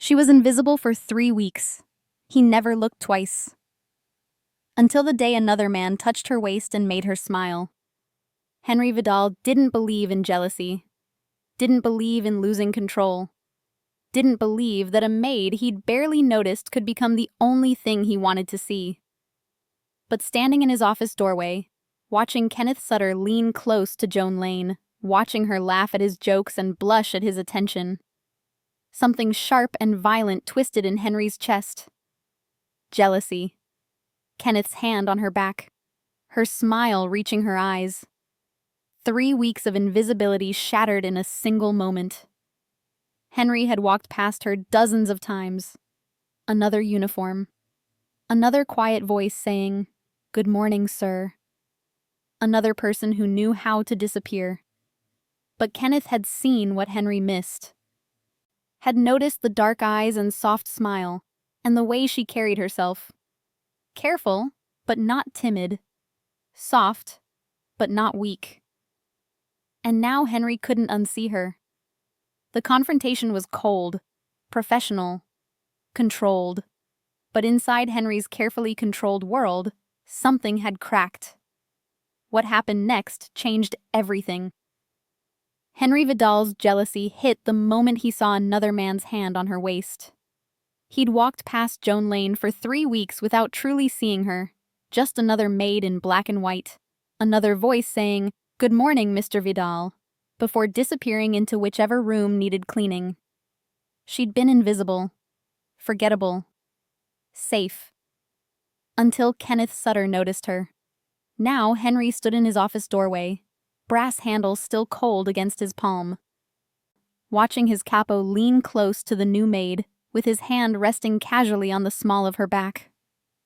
She was invisible for 3 weeks. He never looked twice. Until the day another man touched her waist and made her smile. Henry Vidal didn't believe in jealousy, didn't believe in losing control, didn't believe that a maid he'd barely noticed could become the only thing he wanted to see. But standing in his office doorway, watching Kenneth Sutter lean close to Joan Lane, watching her laugh at his jokes and blush at his attention, something sharp and violent twisted in Henry's chest. Jealousy. Kenneth's hand on her back, her smile reaching her eyes. 3 weeks of invisibility shattered in a single moment. Henry had walked past her dozens of times. Another uniform. Another quiet voice saying, "Good morning, sir." Another person who knew how to disappear. But Kenneth had seen what Henry missed. Had noticed the dark eyes and soft smile, and the way she carried herself. Careful, but not timid. Soft, but not weak. And now Henry couldn't unsee her. The confrontation was cold, professional, controlled. But inside Henry's carefully controlled world, something had cracked. What happened next changed everything. Henry Vidal's jealousy hit the moment he saw another man's hand on her waist. He'd walked past Joan Lane for 3 weeks without truly seeing her, just another maid in black and white, another voice saying, "Good morning, Mr. Vidal," before disappearing into whichever room needed cleaning. She'd been invisible, forgettable, safe. Until Kenneth Sutter noticed her. Now Henry stood in his office doorway, brass handles still cold against his palm. Watching his capo lean close to the new maid, with his hand resting casually on the small of her back.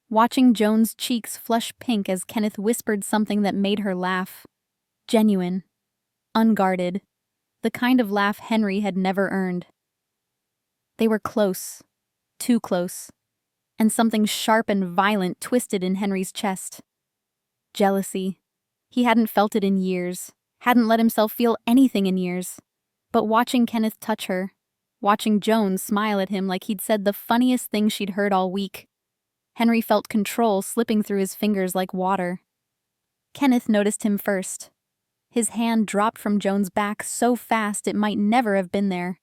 Watching Joan's cheeks flush pink as Kenneth whispered something that made her laugh. Genuine. Unguarded. The kind of laugh Henry had never earned. They were close. Too close. And something sharp and violent twisted in Henry's chest. Jealousy. He hadn't felt it in years, hadn't let himself feel anything in years. But watching Kenneth touch her, watching Joan smile at him like he'd said the funniest thing she'd heard all week, Henry felt control slipping through his fingers like water. Kenneth noticed him first. His hand dropped from Joan's back so fast it might never have been there.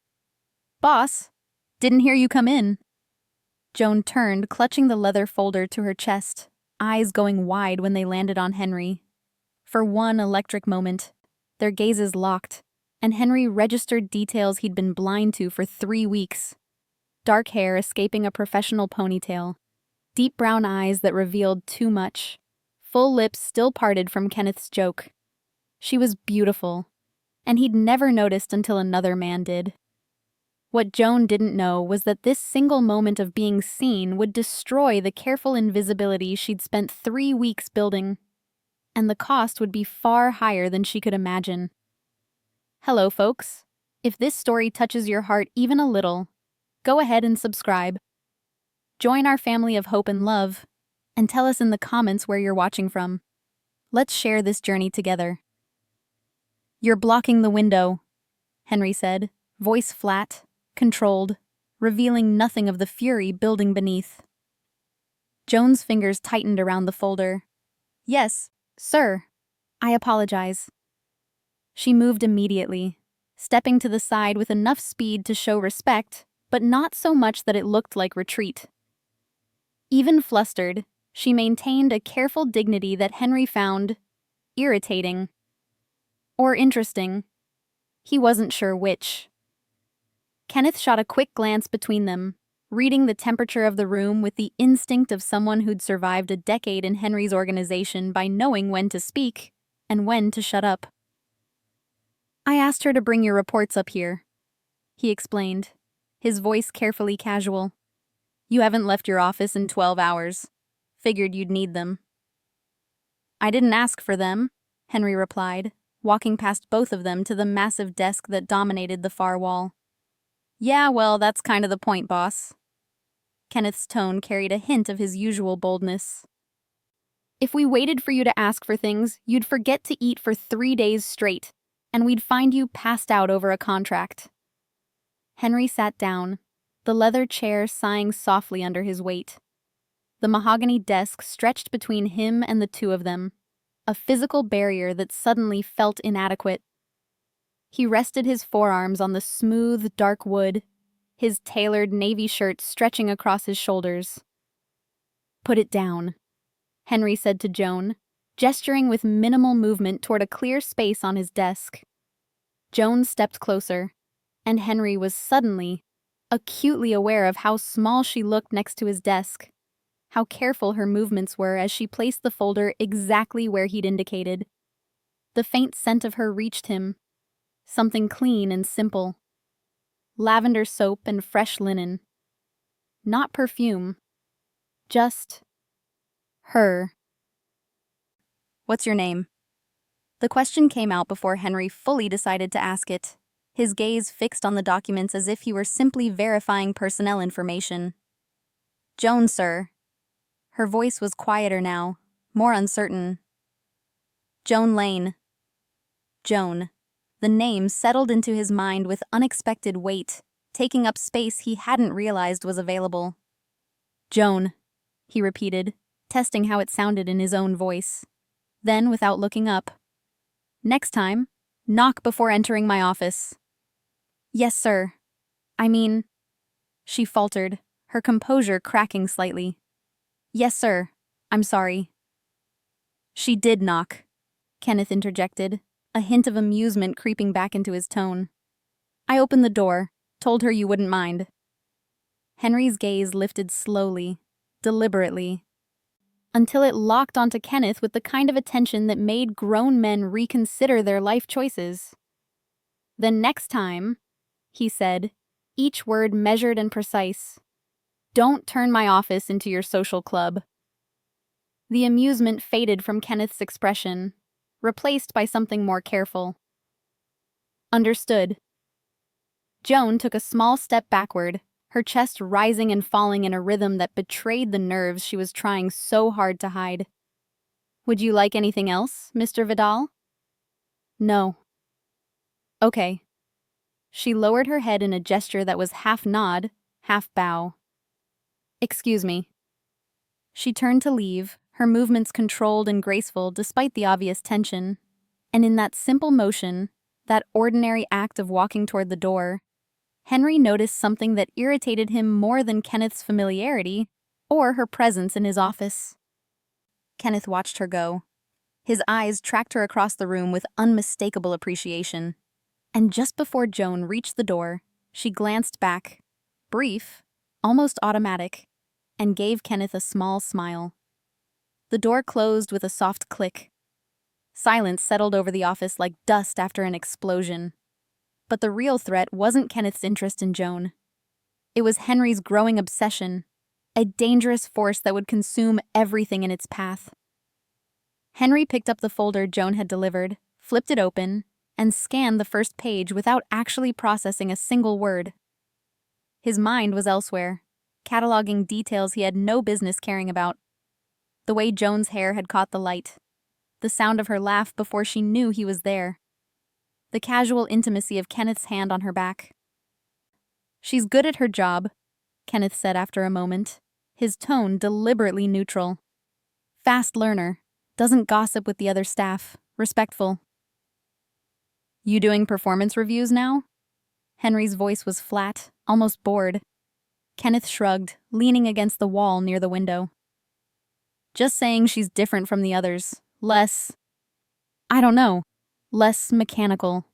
"Boss, didn't hear you come in." Joan turned, clutching the leather folder to her chest, eyes going wide when they landed on Henry. For one electric moment, their gazes locked, and Henry registered details he'd been blind to for 3 weeks. Dark hair escaping a professional ponytail, deep brown eyes that revealed too much, full lips still parted from Kenneth's joke. She was beautiful, and he'd never noticed until another man did. What Joan didn't know was that this single moment of being seen would destroy the careful invisibility she'd spent 3 weeks building. And the cost would be far higher than she could imagine. Hello, folks. If this story touches your heart even a little, go ahead and subscribe. Join our family of hope and love, and tell us in the comments where you're watching from. Let's share this journey together. "You're blocking the window," Henry said, voice flat, controlled, revealing nothing of the fury building beneath. Joan's fingers tightened around the folder. "Yes, sir. I apologize." She moved immediately, stepping to the side with enough speed to show respect, but not so much that it looked like retreat. Even flustered, she maintained a careful dignity that Henry found irritating. Or interesting. He wasn't sure which. Kenneth shot a quick glance between them, reading the temperature of the room with the instinct of someone who'd survived a decade in Henry's organization by knowing when to speak and when to shut up. "I asked her to bring your reports up here," he explained, his voice carefully casual. "You haven't left your office in 12 hours. Figured you'd need them." "I didn't ask for them," Henry replied, walking past both of them to the massive desk that dominated the far wall. "Yeah, well, that's kind of the point, boss." Kenneth's tone carried a hint of his usual boldness. "If we waited for you to ask for things, you'd forget to eat for 3 days straight, and we'd find you passed out over a contract." Henry sat down, the leather chair sighing softly under his weight. The mahogany desk stretched between him and the two of them, a physical barrier that suddenly felt inadequate. He rested his forearms on the smooth, dark wood, his tailored navy shirt stretching across his shoulders. "Put it down," Henry said to Joan, gesturing with minimal movement toward a clear space on his desk. Joan stepped closer, and Henry was suddenly, acutely aware of how small she looked next to his desk, how careful her movements were as she placed the folder exactly where he'd indicated. The faint scent of her reached him, something clean and simple. Lavender soap and fresh linen. Not perfume. Just her. "What's your name?" The question came out before Henry fully decided to ask it, his gaze fixed on the documents as if he were simply verifying personnel information. "Joan, sir." Her voice was quieter now, more uncertain. "Joan Lane." Joan. The name settled into his mind with unexpected weight, taking up space he hadn't realized was available. "Joan," he repeated, testing how it sounded in his own voice. Then, without looking up, "Next time, knock before entering my office." "Yes, sir. I mean," she faltered, her composure cracking slightly. "Yes, sir. I'm sorry." "She did knock," Kenneth interjected, a hint of amusement creeping back into his tone. "I opened the door, told her you wouldn't mind." Henry's gaze lifted slowly, deliberately, until it locked onto Kenneth with the kind of attention that made grown men reconsider their life choices. "Then next time," he said, each word measured and precise, "don't turn my office into your social club." The amusement faded from Kenneth's expression, replaced by something more careful. "Understood." Joan took a small step backward, her chest rising and falling in a rhythm that betrayed the nerves she was trying so hard to hide. "Would you like anything else, Mr. Vidal?" "No." "Okay." She lowered her head in a gesture that was half nod, half bow. "Excuse me." She turned to leave, her movements controlled and graceful despite the obvious tension. And in that simple motion, that ordinary act of walking toward the door, Henry noticed something that irritated him more than Kenneth's familiarity or her presence in his office. Kenneth watched her go. His eyes tracked her across the room with unmistakable appreciation. And just before Joan reached the door, she glanced back, brief, almost automatic, and gave Kenneth a small smile. The door closed with a soft click. Silence settled over the office like dust after an explosion. But the real threat wasn't Kenneth's interest in Joan. It was Henry's growing obsession, a dangerous force that would consume everything in its path. Henry picked up the folder Joan had delivered, flipped it open, and scanned the first page without actually processing a single word. His mind was elsewhere, cataloging details he had no business caring about. The way Joan's hair had caught the light, the sound of her laugh before she knew he was there, the casual intimacy of Kenneth's hand on her back. "She's good at her job," Kenneth said after a moment, his tone deliberately neutral. "Fast learner, doesn't gossip with the other staff, respectful." "You doing performance reviews now?" Henry's voice was flat, almost bored. Kenneth shrugged, leaning against the wall near the window. "Just saying she's different from the others, less, I don't know, less mechanical,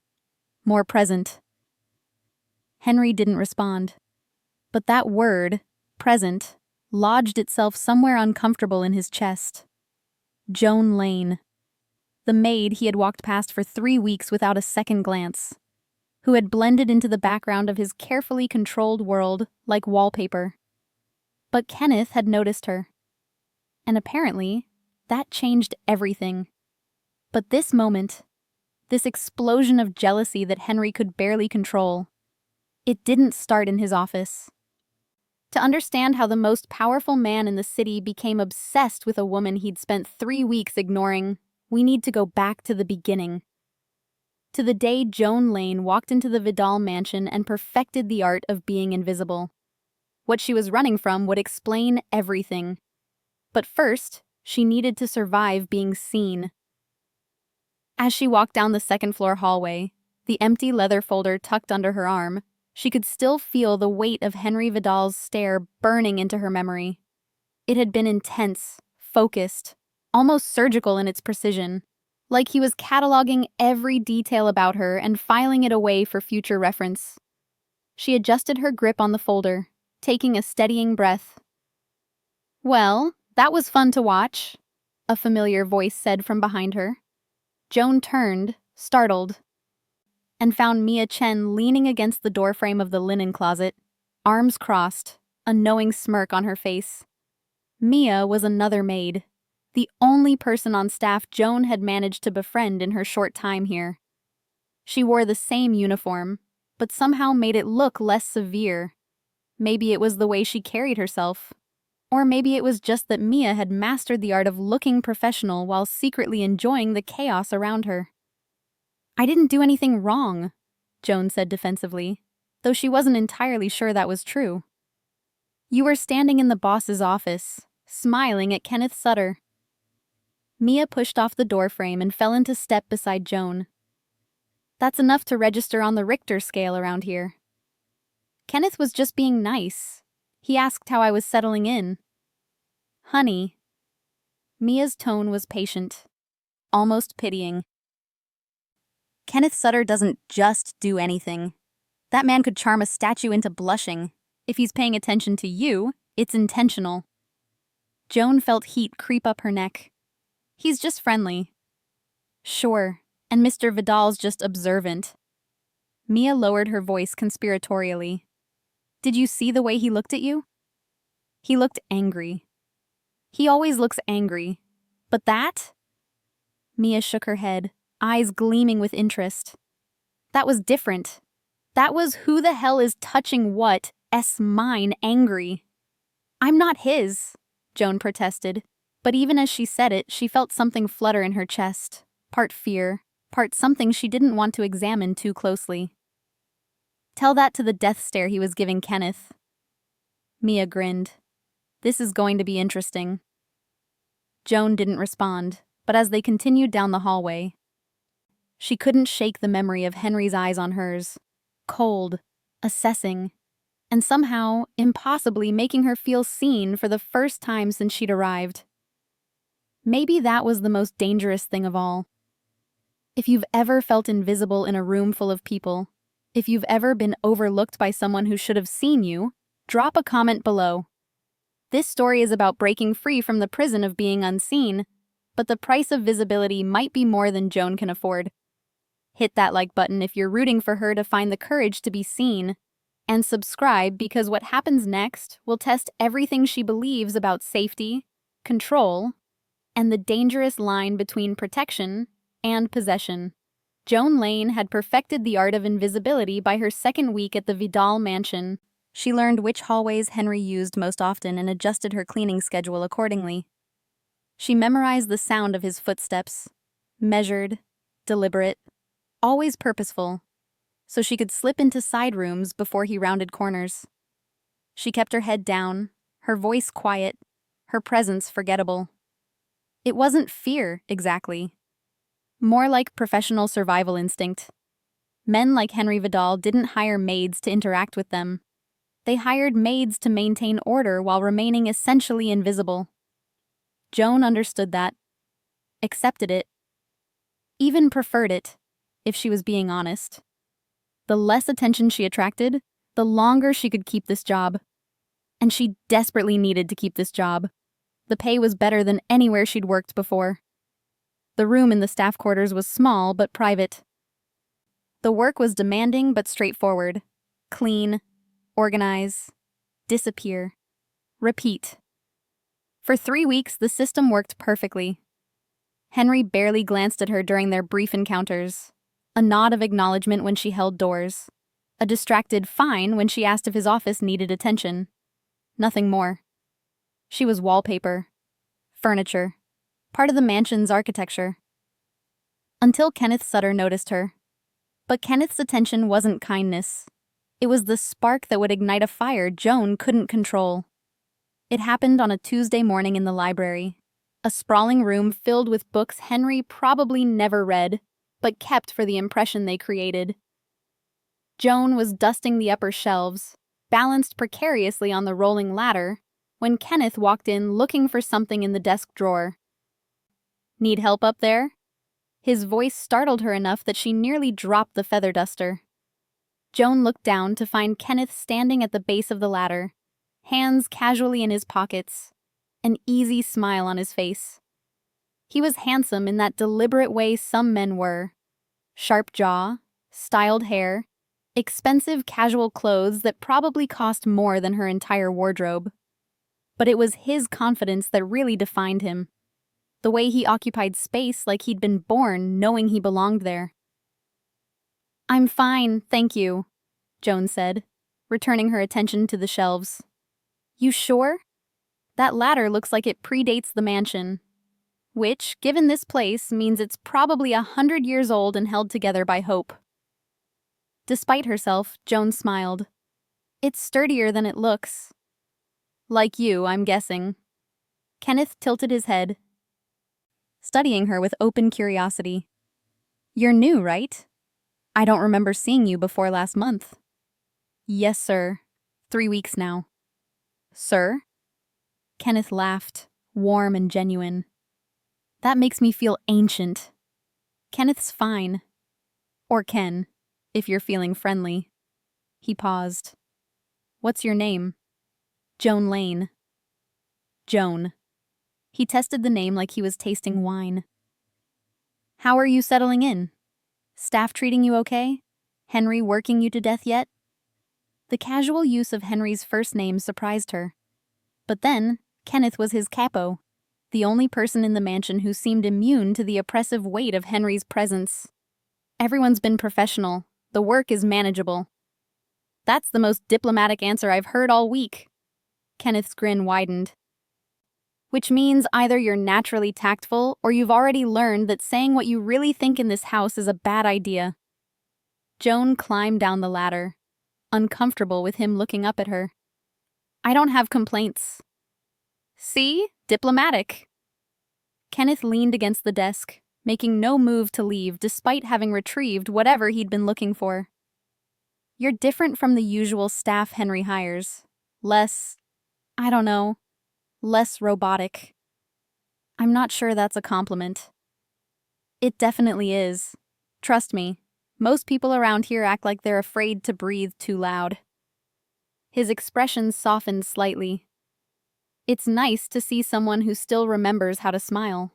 more present." Henry didn't respond. But that word, present, lodged itself somewhere uncomfortable in his chest. Joan Lane. The maid he had walked past for 3 weeks without a second glance, who had blended into the background of his carefully controlled world like wallpaper. But Kenneth had noticed her. And apparently, that changed everything. But this moment, this explosion of jealousy that Henry could barely control, it didn't start in his office. To understand how the most powerful man in the city became obsessed with a woman he'd spent 3 weeks ignoring, we need to go back to the beginning. To the day Joan Lane walked into the Vidal mansion and perfected the art of being invisible. What she was running from would explain everything. But first, she needed to survive being seen. As she walked down the second-floor hallway, the empty leather folder tucked under her arm, she could still feel the weight of Henry Vidal's stare burning into her memory. It had been intense, focused, almost surgical in its precision, like he was cataloging every detail about her and filing it away for future reference. She adjusted her grip on the folder, taking a steadying breath. "Well, that was fun to watch," a familiar voice said from behind her. Joan turned, startled, and found Mia Chen leaning against the doorframe of the linen closet, arms crossed, a knowing smirk on her face. Mia was another maid, the only person on staff Joan had managed to befriend in her short time here. She wore the same uniform, but somehow made it look less severe. Maybe it was the way she carried herself. Or maybe it was just that Mia had mastered the art of looking professional while secretly enjoying the chaos around her. "I didn't do anything wrong," Joan said defensively, though she wasn't entirely sure that was true. "You were standing in the boss's office, smiling at Kenneth Sutter." Mia pushed off the doorframe and fell into step beside Joan. "That's enough to register on the Richter scale around here." "Kenneth was just being nice. He asked how I was settling in." "Honey." Mia's tone was patient, almost pitying. "Kenneth Sutter doesn't just do anything. That man could charm a statue into blushing. If he's paying attention to you, it's intentional." Joan felt heat creep up her neck. "He's just friendly." "Sure, and Mr. Vidal's just observant." Mia lowered her voice conspiratorially. "Did you see the way he looked at you?" "He looked angry." "He always looks angry. But that?" Mia shook her head, eyes gleaming with interest. "That was different. That was who the hell is touching what, mine, angry." "I'm not his," Joan protested, but even as she said it, she felt something flutter in her chest, part fear, part something she didn't want to examine too closely. "Tell that to the death stare he was giving Kenneth." Mia grinned. "This is going to be interesting." Joan didn't respond, but as they continued down the hallway, she couldn't shake the memory of Henry's eyes on hers, cold, assessing, and somehow, impossibly making her feel seen for the first time since she'd arrived. Maybe that was the most dangerous thing of all. If you've ever felt invisible in a room full of people, if you've ever been overlooked by someone who should have seen you, drop a comment below. This story is about breaking free from the prison of being unseen, but the price of visibility might be more than Joan can afford. Hit that like button if you're rooting for her to find the courage to be seen, and subscribe because what happens next will test everything she believes about safety, control, and the dangerous line between protection and possession. Joan Lane had perfected the art of invisibility by her second week at the Vidal mansion. She learned which hallways Henry used most often and adjusted her cleaning schedule accordingly. She memorized the sound of his footsteps, measured, deliberate, always purposeful, so she could slip into side rooms before he rounded corners. She kept her head down, her voice quiet, her presence forgettable. It wasn't fear, exactly. More like professional survival instinct. Men like Henry Vidal didn't hire maids to interact with them. They hired maids to maintain order while remaining essentially invisible. Joan understood that, accepted it, even preferred it, if she was being honest. The less attention she attracted, the longer she could keep this job. And she desperately needed to keep this job. The pay was better than anywhere she'd worked before. The room in the staff quarters was small but private. The work was demanding but straightforward. Clean, organize, disappear, repeat. For 3 weeks, the system worked perfectly. Henry barely glanced at her during their brief encounters, a nod of acknowledgement when she held doors, a distracted fine when she asked if his office needed attention. Nothing more. She was wallpaper, furniture, part of the mansion's architecture. Until Kenneth Sutter noticed her. But Kenneth's attention wasn't kindness. It was the spark that would ignite a fire Joan couldn't control. It happened on a Tuesday morning in the library, a sprawling room filled with books Henry probably never read, but kept for the impression they created. Joan was dusting the upper shelves, balanced precariously on the rolling ladder, when Kenneth walked in looking for something in the desk drawer. "Need help up there?" His voice startled her enough that she nearly dropped the feather duster. Joan looked down to find Kenneth standing at the base of the ladder, hands casually in his pockets, an easy smile on his face. He was handsome in that deliberate way some men were. Sharp jaw, styled hair, expensive casual clothes that probably cost more than her entire wardrobe. But it was his confidence that really defined him. The way he occupied space like he'd been born knowing he belonged there. "I'm fine, thank you," Joan said, returning her attention to the shelves. "You sure? That ladder looks like it predates the mansion. Which, given this place, means it's probably 100 years old and held together by hope." Despite herself, Joan smiled. "It's sturdier than it looks." "Like you, I'm guessing." Kenneth tilted his head, studying her with open curiosity. "You're new, right? I don't remember seeing you before last month." "Yes, sir. 3 weeks now." "Sir?" Kenneth laughed, warm and genuine. "That makes me feel ancient." "Kenneth's fine. Or Ken, if you're feeling friendly." He paused. "What's your name?" "Joan Lane." "Joan." He tested the name like he was tasting wine. "How are you settling in? Staff treating you okay? Henry working you to death yet?" The casual use of Henry's first name surprised her. But then, Kenneth was his Capo, the only person in the mansion who seemed immune to the oppressive weight of Henry's presence. "Everyone's been professional. The work is manageable." "That's the most diplomatic answer I've heard all week." Kenneth's grin widened. "Which means either you're naturally tactful or you've already learned that saying what you really think in this house is a bad idea." Joan climbed down the ladder, uncomfortable with him looking up at her. "I don't have complaints." "See? Diplomatic." Kenneth leaned against the desk, making no move to leave despite having retrieved whatever he'd been looking for. "You're different from the usual staff Henry hires. Less, I don't know, less robotic." "I'm not sure that's a compliment." "It definitely is. Trust me, most people around here act like they're afraid to breathe too loud." His expression softened slightly. "It's nice to see someone who still remembers how to smile."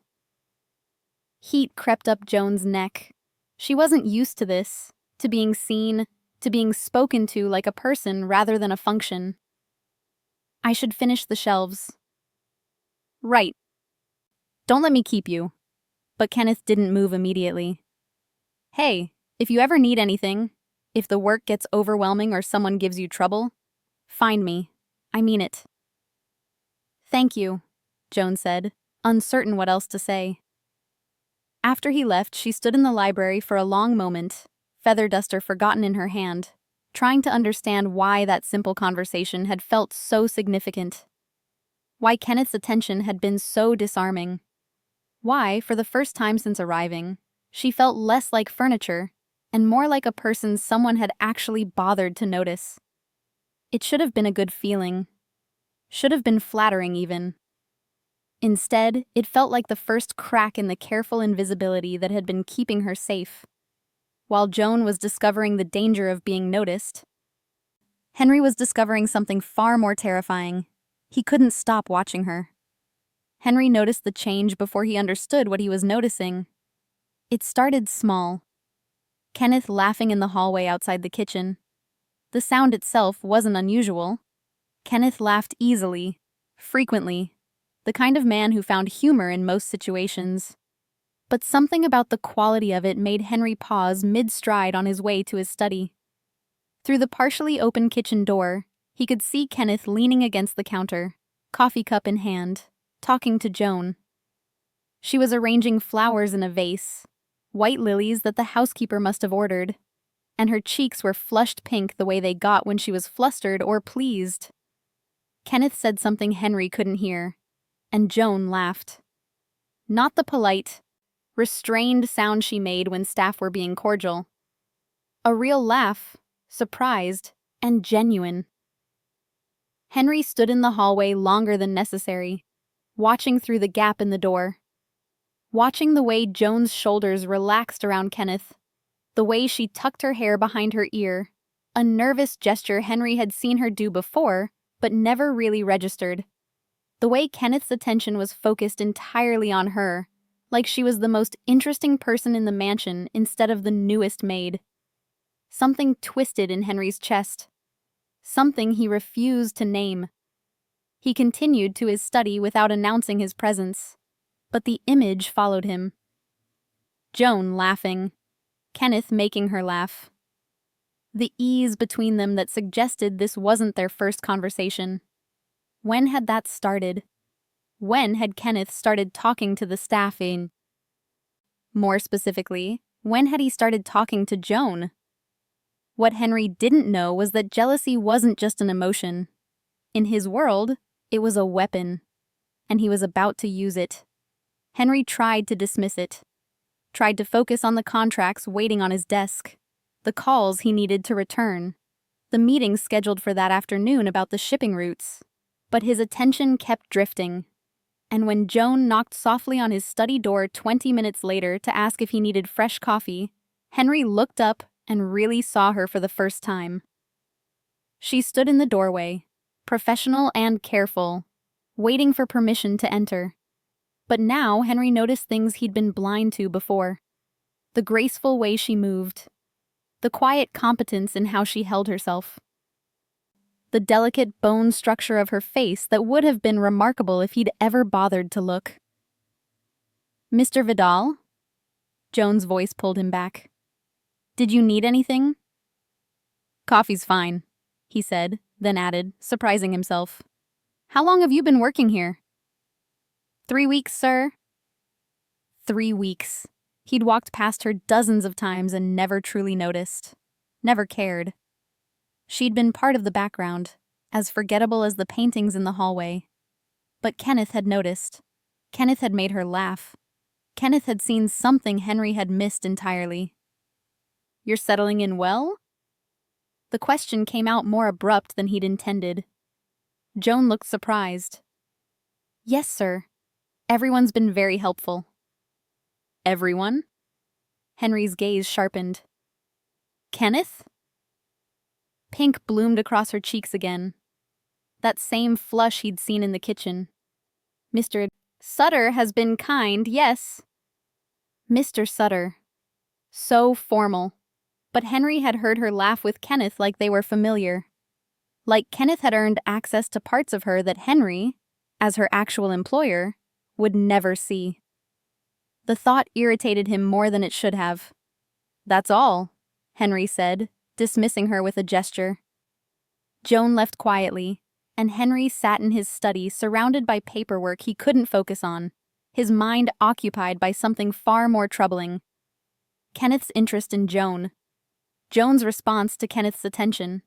Heat crept up Joan's neck. She wasn't used to this, to being seen, to being spoken to like a person rather than a function. "I should finish the shelves." "Right. Don't let me keep you." But Kenneth didn't move immediately. "Hey, if you ever need anything, if the work gets overwhelming or someone gives you trouble, find me. I mean it." "Thank you," Joan said, uncertain what else to say. After he left, she stood in the library for a long moment, feather duster forgotten in her hand, trying to understand why that simple conversation had felt so significant. Why Kenneth's attention had been so disarming. Why, for the first time since arriving, she felt less like furniture and more like a person someone had actually bothered to notice. It should have been a good feeling. Should have been flattering even. Instead, it felt like the first crack in the careful invisibility that had been keeping her safe. While Joan was discovering the danger of being noticed, Henry was discovering something far more terrifying. He couldn't stop watching her. Henry noticed the change before he understood what he was noticing. It started small. Kenneth laughing in the hallway outside the kitchen. The sound itself wasn't unusual. Kenneth laughed easily, frequently, the kind of man who found humor in most situations. But something about the quality of it made Henry pause mid-stride on his way to his study. Through the partially open kitchen door, he could see Kenneth leaning against the counter, coffee cup in hand, talking to Joan. She was arranging flowers in a vase, white lilies that the housekeeper must have ordered, and her cheeks were flushed pink the way they got when she was flustered or pleased. Kenneth said something Henry couldn't hear, and Joan laughed. Not the polite, restrained sound she made when staff were being cordial. A real laugh, surprised and genuine. Henry stood in the hallway longer than necessary, watching through the gap in the door. Watching the way Joan's shoulders relaxed around Kenneth, the way she tucked her hair behind her ear, a nervous gesture Henry had seen her do before, but never really registered. The way Kenneth's attention was focused entirely on her, like she was the most interesting person in the mansion instead of the newest maid. Something twisted in Henry's chest. Something he refused to name. He continued to his study without announcing his presence, but the image followed him. Joan laughing, Kenneth making her laugh. The ease between them that suggested this wasn't their first conversation. When had that started? When had Kenneth started talking to the staff in? More specifically, when had he started talking to Joan? What Henry didn't know was that jealousy wasn't just an emotion. In his world, it was a weapon, and he was about to use it. Henry tried to dismiss it, tried to focus on the contracts waiting on his desk, the calls he needed to return, the meetings scheduled for that afternoon about the shipping routes. But his attention kept drifting, and when Joan knocked softly on his study door 20 minutes later to ask if he needed fresh coffee, Henry looked up and really saw her for the first time. She stood in the doorway, professional and careful, waiting for permission to enter. But now Henry noticed things he'd been blind to before. The graceful way she moved, the quiet competence in how she held herself, the delicate bone structure of her face that would have been remarkable if he'd ever bothered to look. "Mr. Vidal?" Joan's voice pulled him back. "Did you need anything?" "Coffee's fine," he said, then added, surprising himself. "How long have you been working here?" 3 weeks, sir." 3 weeks. He'd walked past her dozens of times and never truly noticed. Never cared. She'd been part of the background, as forgettable as the paintings in the hallway. But Kenneth had noticed. Kenneth had made her laugh. Kenneth had seen something Henry had missed entirely. "You're settling in well?" The question came out more abrupt than he'd intended. Joan looked surprised. "Yes, sir. Everyone's been very helpful." "Everyone?" Henry's gaze sharpened. "Kenneth?" Pink bloomed across her cheeks again. That same flush he'd seen in the kitchen. "Mr. Sutter has been kind, yes." Mr. Sutter. So formal. But Henry had heard her laugh with Kenneth like they were familiar. Like Kenneth had earned access to parts of her that Henry, as her actual employer, would never see. The thought irritated him more than it should have. "That's all," Henry said, dismissing her with a gesture. Joan left quietly, and Henry sat in his study surrounded by paperwork he couldn't focus on, his mind occupied by something far more troubling. Kenneth's interest in Joan. Joan's response to Kenneth's attention.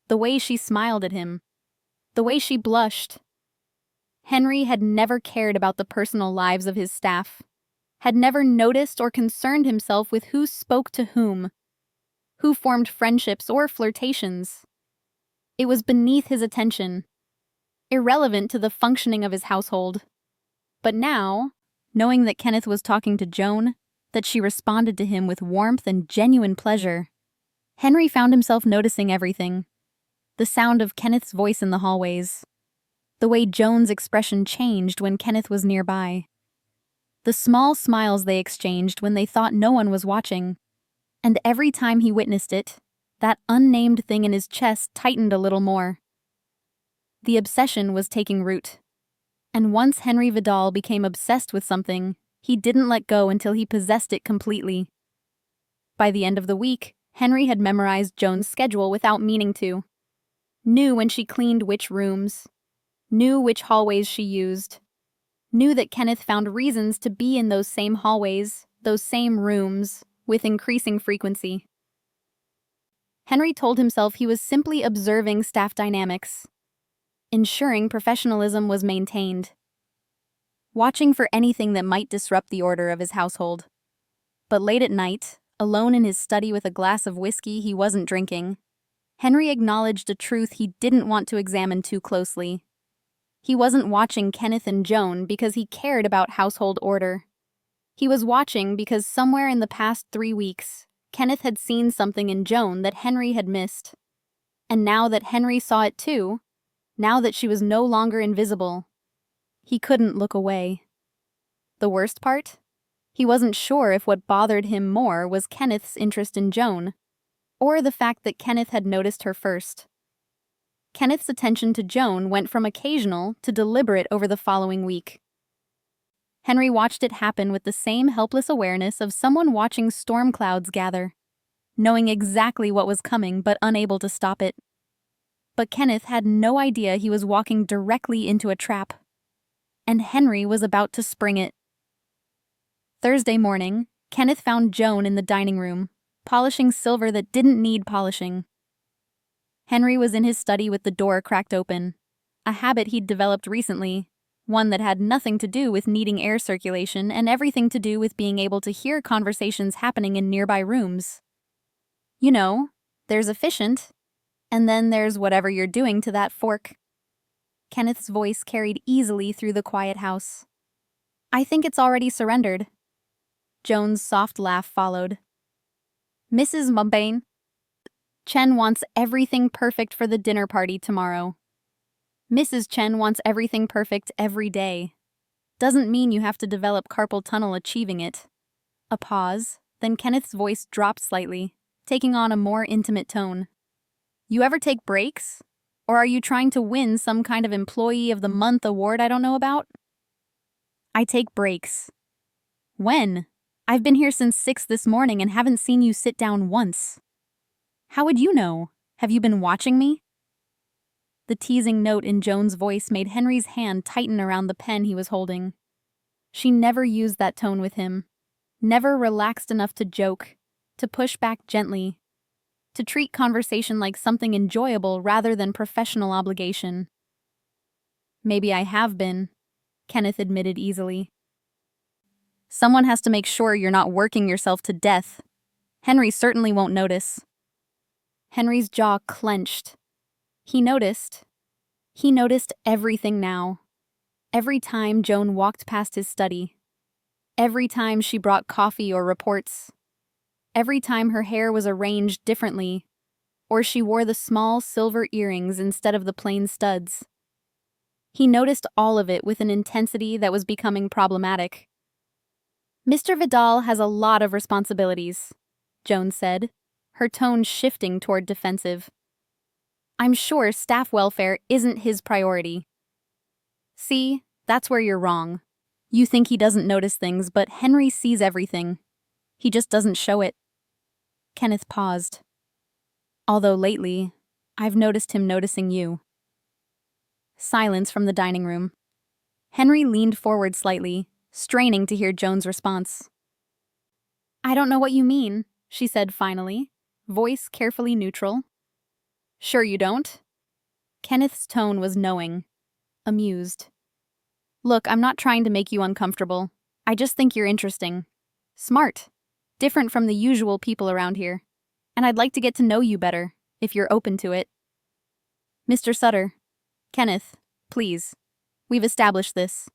The way she smiled at him. The way she blushed. Henry had never cared about the personal lives of his staff, had never noticed or concerned himself with who spoke to whom, who formed friendships or flirtations. It was beneath his attention, irrelevant to the functioning of his household. But now, knowing that Kenneth was talking to Joan, that she responded to him with warmth and genuine pleasure, Henry found himself noticing everything. The sound of Kenneth's voice in the hallways, the way Joan's expression changed when Kenneth was nearby, the small smiles they exchanged when they thought no one was watching, and every time he witnessed it, that unnamed thing in his chest tightened a little more. The obsession was taking root, and once Henry Vidal became obsessed with something, he didn't let go until he possessed it completely. By the end of the week, Henry had memorized Joan's schedule without meaning to, knew when she cleaned which rooms, knew which hallways she used, knew that Kenneth found reasons to be in those same hallways, those same rooms, with increasing frequency. Henry told himself he was simply observing staff dynamics, ensuring professionalism was maintained, watching for anything that might disrupt the order of his household. But late at night, alone in his study with a glass of whiskey he wasn't drinking, Henry acknowledged a truth he didn't want to examine too closely. He wasn't watching Kenneth and Joan because he cared about household order. He was watching because somewhere in the past 3 weeks, Kenneth had seen something in Joan that Henry had missed. And now that Henry saw it too, now that she was no longer invisible, he couldn't look away. The worst part? He wasn't sure if what bothered him more was Kenneth's interest in Joan, or the fact that Kenneth had noticed her first. Kenneth's attention to Joan went from occasional to deliberate over the following week. Henry watched it happen with the same helpless awareness of someone watching storm clouds gather, knowing exactly what was coming but unable to stop it. But Kenneth had no idea he was walking directly into a trap, and Henry was about to spring it. Thursday morning, Kenneth found Joan in the dining room, polishing silver that didn't need polishing. Henry was in his study with the door cracked open, a habit he'd developed recently, one that had nothing to do with needing air circulation and everything to do with being able to hear conversations happening in nearby rooms. You know, there's efficient, and then there's whatever you're doing to that fork. Kenneth's voice carried easily through the quiet house. I think it's already surrendered. Joan's soft laugh followed. Mrs. Mumbain, Chen wants everything perfect for the dinner party tomorrow. Mrs. Chen wants everything perfect every day. Doesn't mean you have to develop carpal tunnel achieving it. A pause, then Kenneth's voice dropped slightly, taking on a more intimate tone. You ever take breaks? Or are you trying to win some kind of Employee of the Month award I don't know about? I take breaks. When? I've been here since 6 this morning and haven't seen you sit down once. How would you know? Have you been watching me? The teasing note in Joan's voice made Henry's hand tighten around the pen he was holding. She never used that tone with him, never relaxed enough to joke, to push back gently, to treat conversation like something enjoyable rather than professional obligation. Maybe I have been, Kenneth admitted easily. Someone has to make sure you're not working yourself to death. Henry certainly won't notice. Henry's jaw clenched. He noticed. He noticed everything now. Every time Joan walked past his study. Every time she brought coffee or reports. Every time her hair was arranged differently, or she wore the small silver earrings instead of the plain studs. He noticed all of it with an intensity that was becoming problematic. Mr. Vidal has a lot of responsibilities, Joan said, her tone shifting toward defensive. I'm sure staff welfare isn't his priority. See, that's where you're wrong. You think he doesn't notice things, but Henry sees everything. He just doesn't show it. Kenneth paused. Although lately, I've noticed him noticing you. Silence from the dining room. Henry leaned forward slightly, straining to hear Joan's response. I don't know what you mean, she said finally, voice carefully neutral. Sure you don't? Kenneth's tone was knowing, amused. Look, I'm not trying to make you uncomfortable. I just think you're interesting. Smart. Different from the usual people around here. And I'd like to get to know you better, if you're open to it. Mr. Sutter. Kenneth, please. We've established this.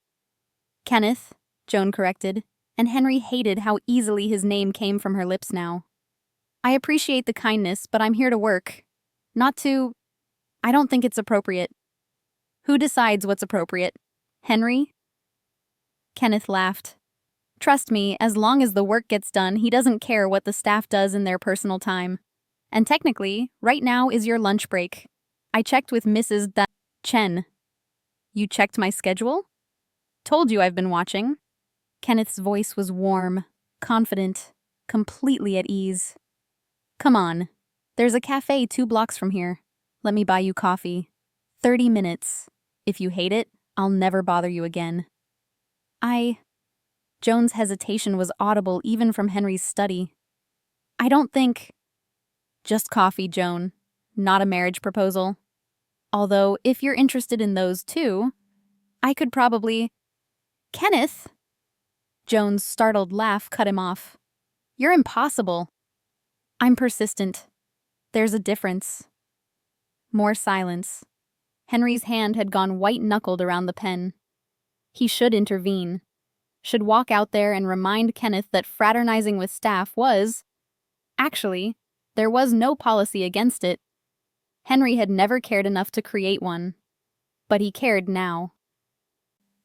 Kenneth, Joan corrected, and Henry hated how easily his name came from her lips now. I appreciate the kindness, but I'm here to work. Not to... I don't think it's appropriate. Who decides what's appropriate? Henry? Kenneth laughed. Trust me, as long as the work gets done, he doesn't care what the staff does in their personal time. And technically, right now is your lunch break. I checked with Mrs. Chen. You checked my schedule? Told you I've been watching. Kenneth's voice was warm, confident, completely at ease. Come on. There's a cafe 2 blocks from here. Let me buy you coffee. 30 minutes. If you hate it, I'll never bother you again. Joan's hesitation was audible even from Henry's study. I don't think... Just coffee, Joan. Not a marriage proposal. Although, if you're interested in those too, I could probably… Kenneth! Joan's startled laugh cut him off. You're impossible. I'm persistent. There's a difference. More silence. Henry's hand had gone white-knuckled around the pen. He should intervene. Should walk out there and remind Kenneth that fraternizing with staff was… Actually, there was no policy against it. Henry had never cared enough to create one. But he cared now.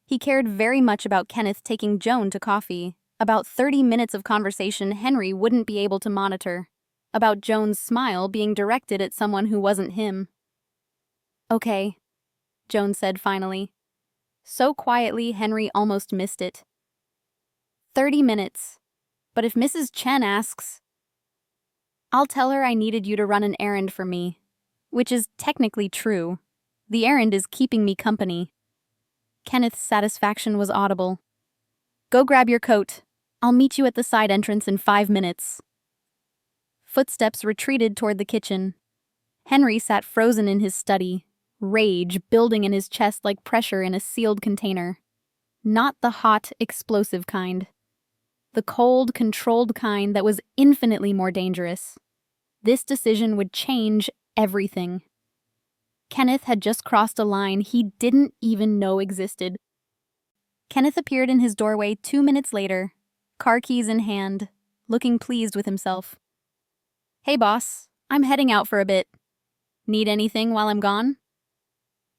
He cared very much about Kenneth taking Joan to coffee, about 30 minutes of conversation Henry wouldn't be able to monitor, about Joan's smile being directed at someone who wasn't him. Okay, Joan said finally. So quietly, Henry almost missed it. 30 minutes. But if Mrs. Chen asks, I'll tell her I needed you to run an errand for me. Which is technically true. The errand is keeping me company. Kenneth's satisfaction was audible. Go grab your coat. I'll meet you at the side entrance in 5 minutes. Footsteps retreated toward the kitchen. Henry sat frozen in his study, rage building in his chest like pressure in a sealed container. Not the hot, explosive kind. The cold, controlled kind that was infinitely more dangerous. This decision would change everything. Kenneth had just crossed a line he didn't even know existed. Kenneth appeared in his doorway 2 minutes later, car keys in hand, looking pleased with himself. Hey boss, I'm heading out for a bit. Need anything while I'm gone?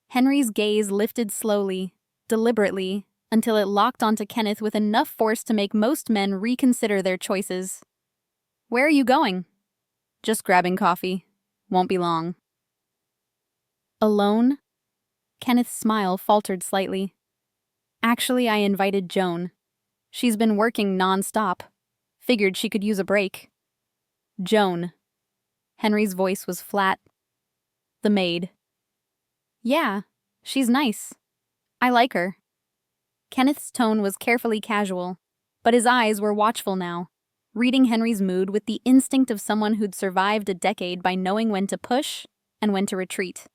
Henry's gaze lifted slowly, deliberately, until it locked onto Kenneth with enough force to make most men reconsider their choices. Where are you going? Just grabbing coffee. Won't be long. Alone? Kenneth's smile faltered slightly. Actually, I invited Joan. She's been working non-stop. Figured she could use a break. Joan. Henry's voice was flat. The maid. Yeah, she's nice. I like her. Kenneth's tone was carefully casual, but his eyes were watchful now, reading Henry's mood with the instinct of someone who'd survived a decade by knowing when to push and when to retreat.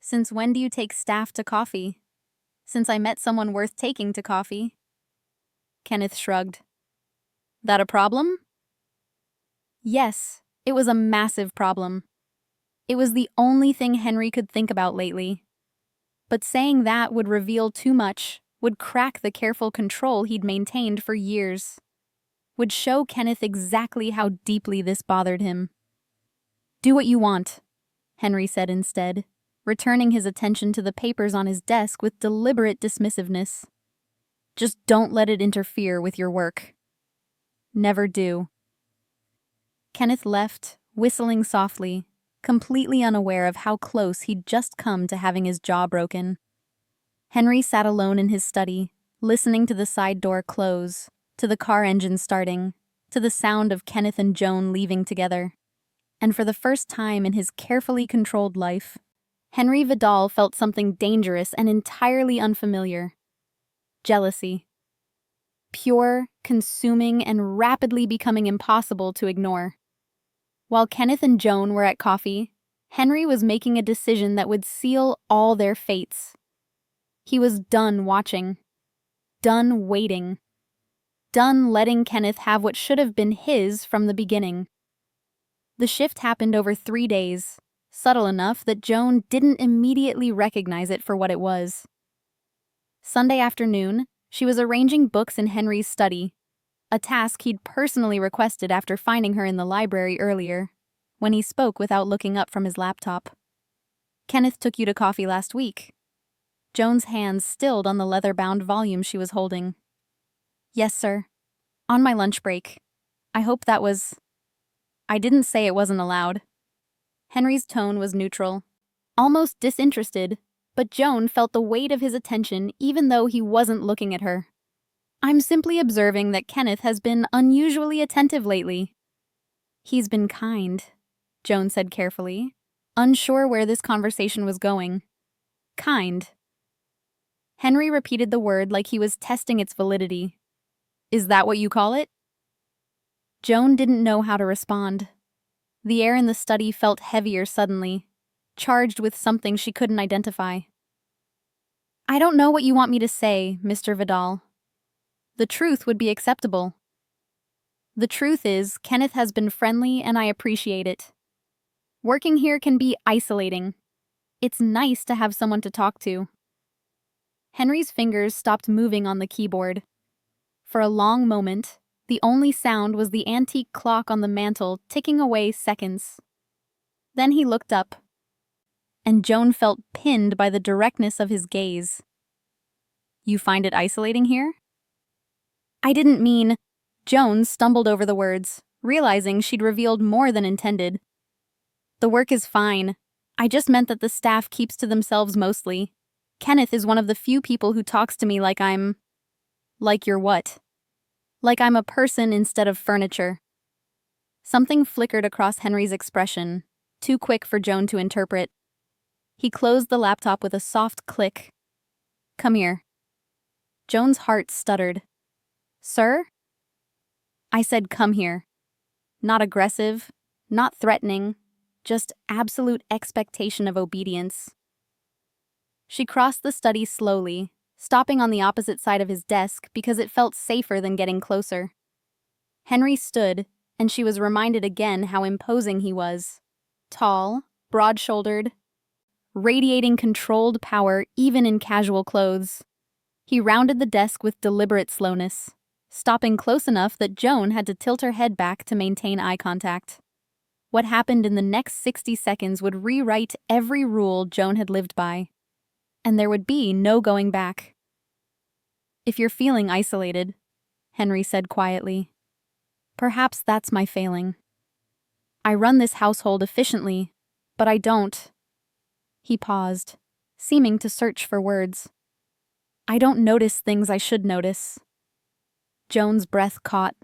Since when do you take staff to coffee? Since I met someone worth taking to coffee. Kenneth shrugged. That a problem? Yes, it was a massive problem. It was the only thing Henry could think about lately. But saying that would reveal too much, would crack the careful control he'd maintained for years. Would show Kenneth exactly how deeply this bothered him. Do what you want, Henry said instead, returning his attention to the papers on his desk with deliberate dismissiveness. Just don't let it interfere with your work. Never do. Kenneth left, whistling softly, completely unaware of how close he'd just come to having his jaw broken. Henry sat alone in his study, listening to the side door close, to the car engine starting, to the sound of Kenneth and Joan leaving together. And for the first time in his carefully controlled life, Henry Vidal felt something dangerous and entirely unfamiliar. Jealousy. Pure, consuming, and rapidly becoming impossible to ignore. While Kenneth and Joan were at coffee, Henry was making a decision that would seal all their fates. He was done watching. Done waiting. Done letting Kenneth have what should have been his from the beginning. The shift happened over 3 days, subtle enough that Joan didn't immediately recognize it for what it was. Sunday afternoon, she was arranging books in Henry's study, a task he'd personally requested after finding her in the library earlier, when he spoke without looking up from his laptop. Kenneth took you to coffee last week. Joan's hands stilled on the leather-bound volume she was holding. Yes, sir. On my lunch break. I hope that was… I didn't say it wasn't allowed. Henry's tone was neutral, almost disinterested, but Joan felt the weight of his attention even though he wasn't looking at her. I'm simply observing that Kenneth has been unusually attentive lately. He's been kind, Joan said carefully, unsure where this conversation was going. Kind. Henry repeated the word like he was testing its validity. Is that what you call it? Joan didn't know how to respond. The air in the study felt heavier suddenly, charged with something she couldn't identify. I don't know what you want me to say, Mr. Vidal. The truth would be acceptable. The truth is, Kenneth has been friendly and I appreciate it. Working here can be isolating. It's nice to have someone to talk to. Henry's fingers stopped moving on the keyboard. For a long moment, the only sound was the antique clock on the mantel ticking away seconds. Then he looked up, and Joan felt pinned by the directness of his gaze. You find it isolating here? I didn't mean... Joan stumbled over the words, realizing she'd revealed more than intended. The work is fine. I just meant that the staff keeps to themselves mostly. Kenneth is one of the few people who talks to me like I'm... Like you're what? Like I'm a person instead of furniture. Something flickered across Henry's expression, too quick for Joan to interpret. He closed the laptop with a soft click. Come here. Joan's heart stuttered. Sir? I said come here. Not aggressive, not threatening, just absolute expectation of obedience. She crossed the study slowly, stopping on the opposite side of his desk because it felt safer than getting closer. Henry stood, and she was reminded again how imposing he was. Tall, broad-shouldered, radiating controlled power even in casual clothes. He rounded the desk with deliberate slowness, stopping close enough that Joan had to tilt her head back to maintain eye contact. What happened in the next 60 seconds would rewrite every rule Joan had lived by, and there would be no going back. If you're feeling isolated, Henry said quietly, perhaps that's my failing. I run this household efficiently, but I don't. He paused, seeming to search for words. I don't notice things I should notice. Joan's breath caught.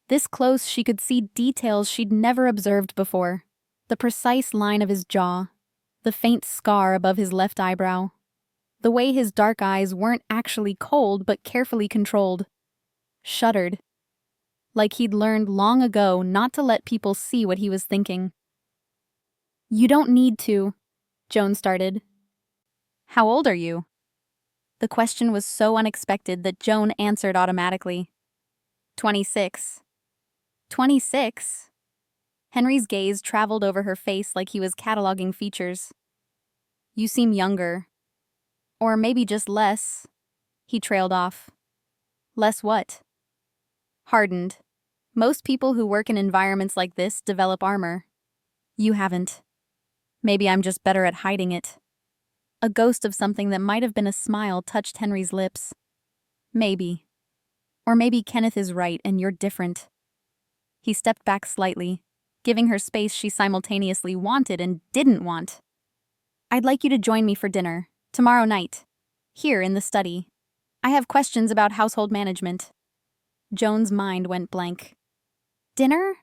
This close, she could see details she'd never observed before. The precise line of his jaw, the faint scar above his left eyebrow, the way his dark eyes weren't actually cold but carefully controlled. Shuddered. Like he'd learned long ago not to let people see what he was thinking. You don't need to, Joan started. How old are you? The question was so unexpected that Joan answered automatically. 26. 26? Henry's gaze traveled over her face like he was cataloging features. You seem younger. Or maybe just less. He trailed off. Less what? Hardened. Most people who work in environments like this develop armor. You haven't. Maybe I'm just better at hiding it. A ghost of something that might have been a smile touched Henry's lips. Maybe. Or maybe Kenneth is right and you're different. He stepped back slightly, giving her space she simultaneously wanted and didn't want. I'd like you to join me for dinner, tomorrow night, here in the study. I have questions about household management. Joan's mind went blank. Dinner?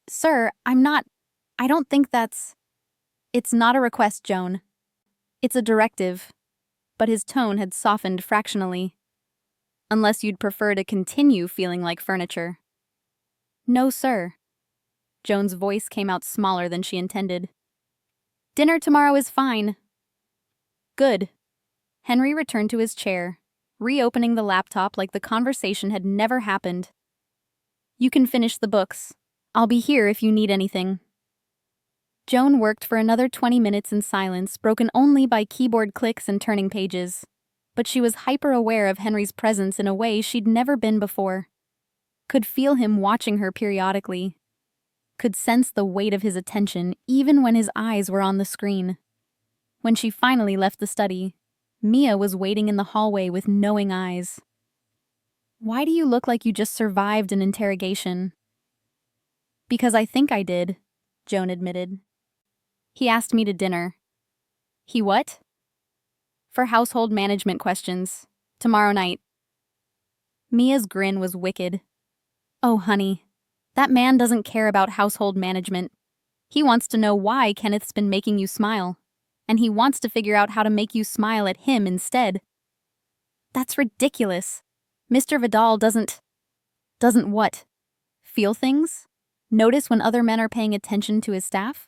Sir, I don't think that's... It's not a request, Joan. It's a directive. But his tone had softened fractionally. Unless you'd prefer to continue feeling like furniture. No, sir. Joan's voice came out smaller than she intended. Dinner tomorrow is fine. Good. Henry returned to his chair, reopening the laptop like the conversation had never happened. You can finish the books. I'll be here if you need anything. Joan worked for another 20 minutes in silence, broken only by keyboard clicks and turning pages. But she was hyper-aware of Henry's presence in a way she'd never been before. Could feel him watching her periodically. Could sense the weight of his attention even when his eyes were on the screen. When she finally left the study, Mia was waiting in the hallway with knowing eyes. Why do you look like you just survived an interrogation? Because I think I did, Joan admitted. He asked me to dinner. He what? For household management questions. Tomorrow night. Mia's grin was wicked. Oh, honey. That man doesn't care about household management. He wants to know why Kenneth's been making you smile. And he wants to figure out how to make you smile at him instead. That's ridiculous. Mr. Vidal doesn't what? Feel things? Notice when other men are paying attention to his staff?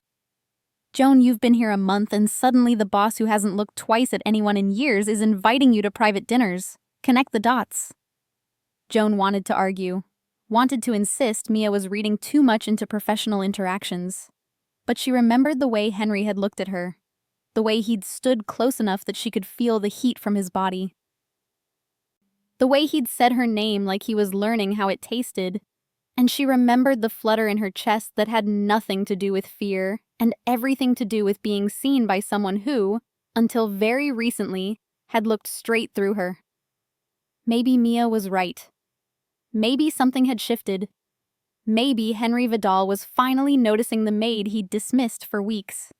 Joan, you've been here a month and suddenly the boss who hasn't looked twice at anyone in years is inviting you to private dinners. Connect the dots. Joan wanted to argue, wanted to insist Mia was reading too much into professional interactions. But she remembered the way Henry had looked at her, the way he'd stood close enough that she could feel the heat from his body. The way he'd said her name like he was learning how it tasted, and she remembered the flutter in her chest that had nothing to do with fear and everything to do with being seen by someone who, until very recently, had looked straight through her. Maybe Mia was right. Maybe something had shifted. Maybe Henry Vidal was finally noticing the maid he'd dismissed for weeks.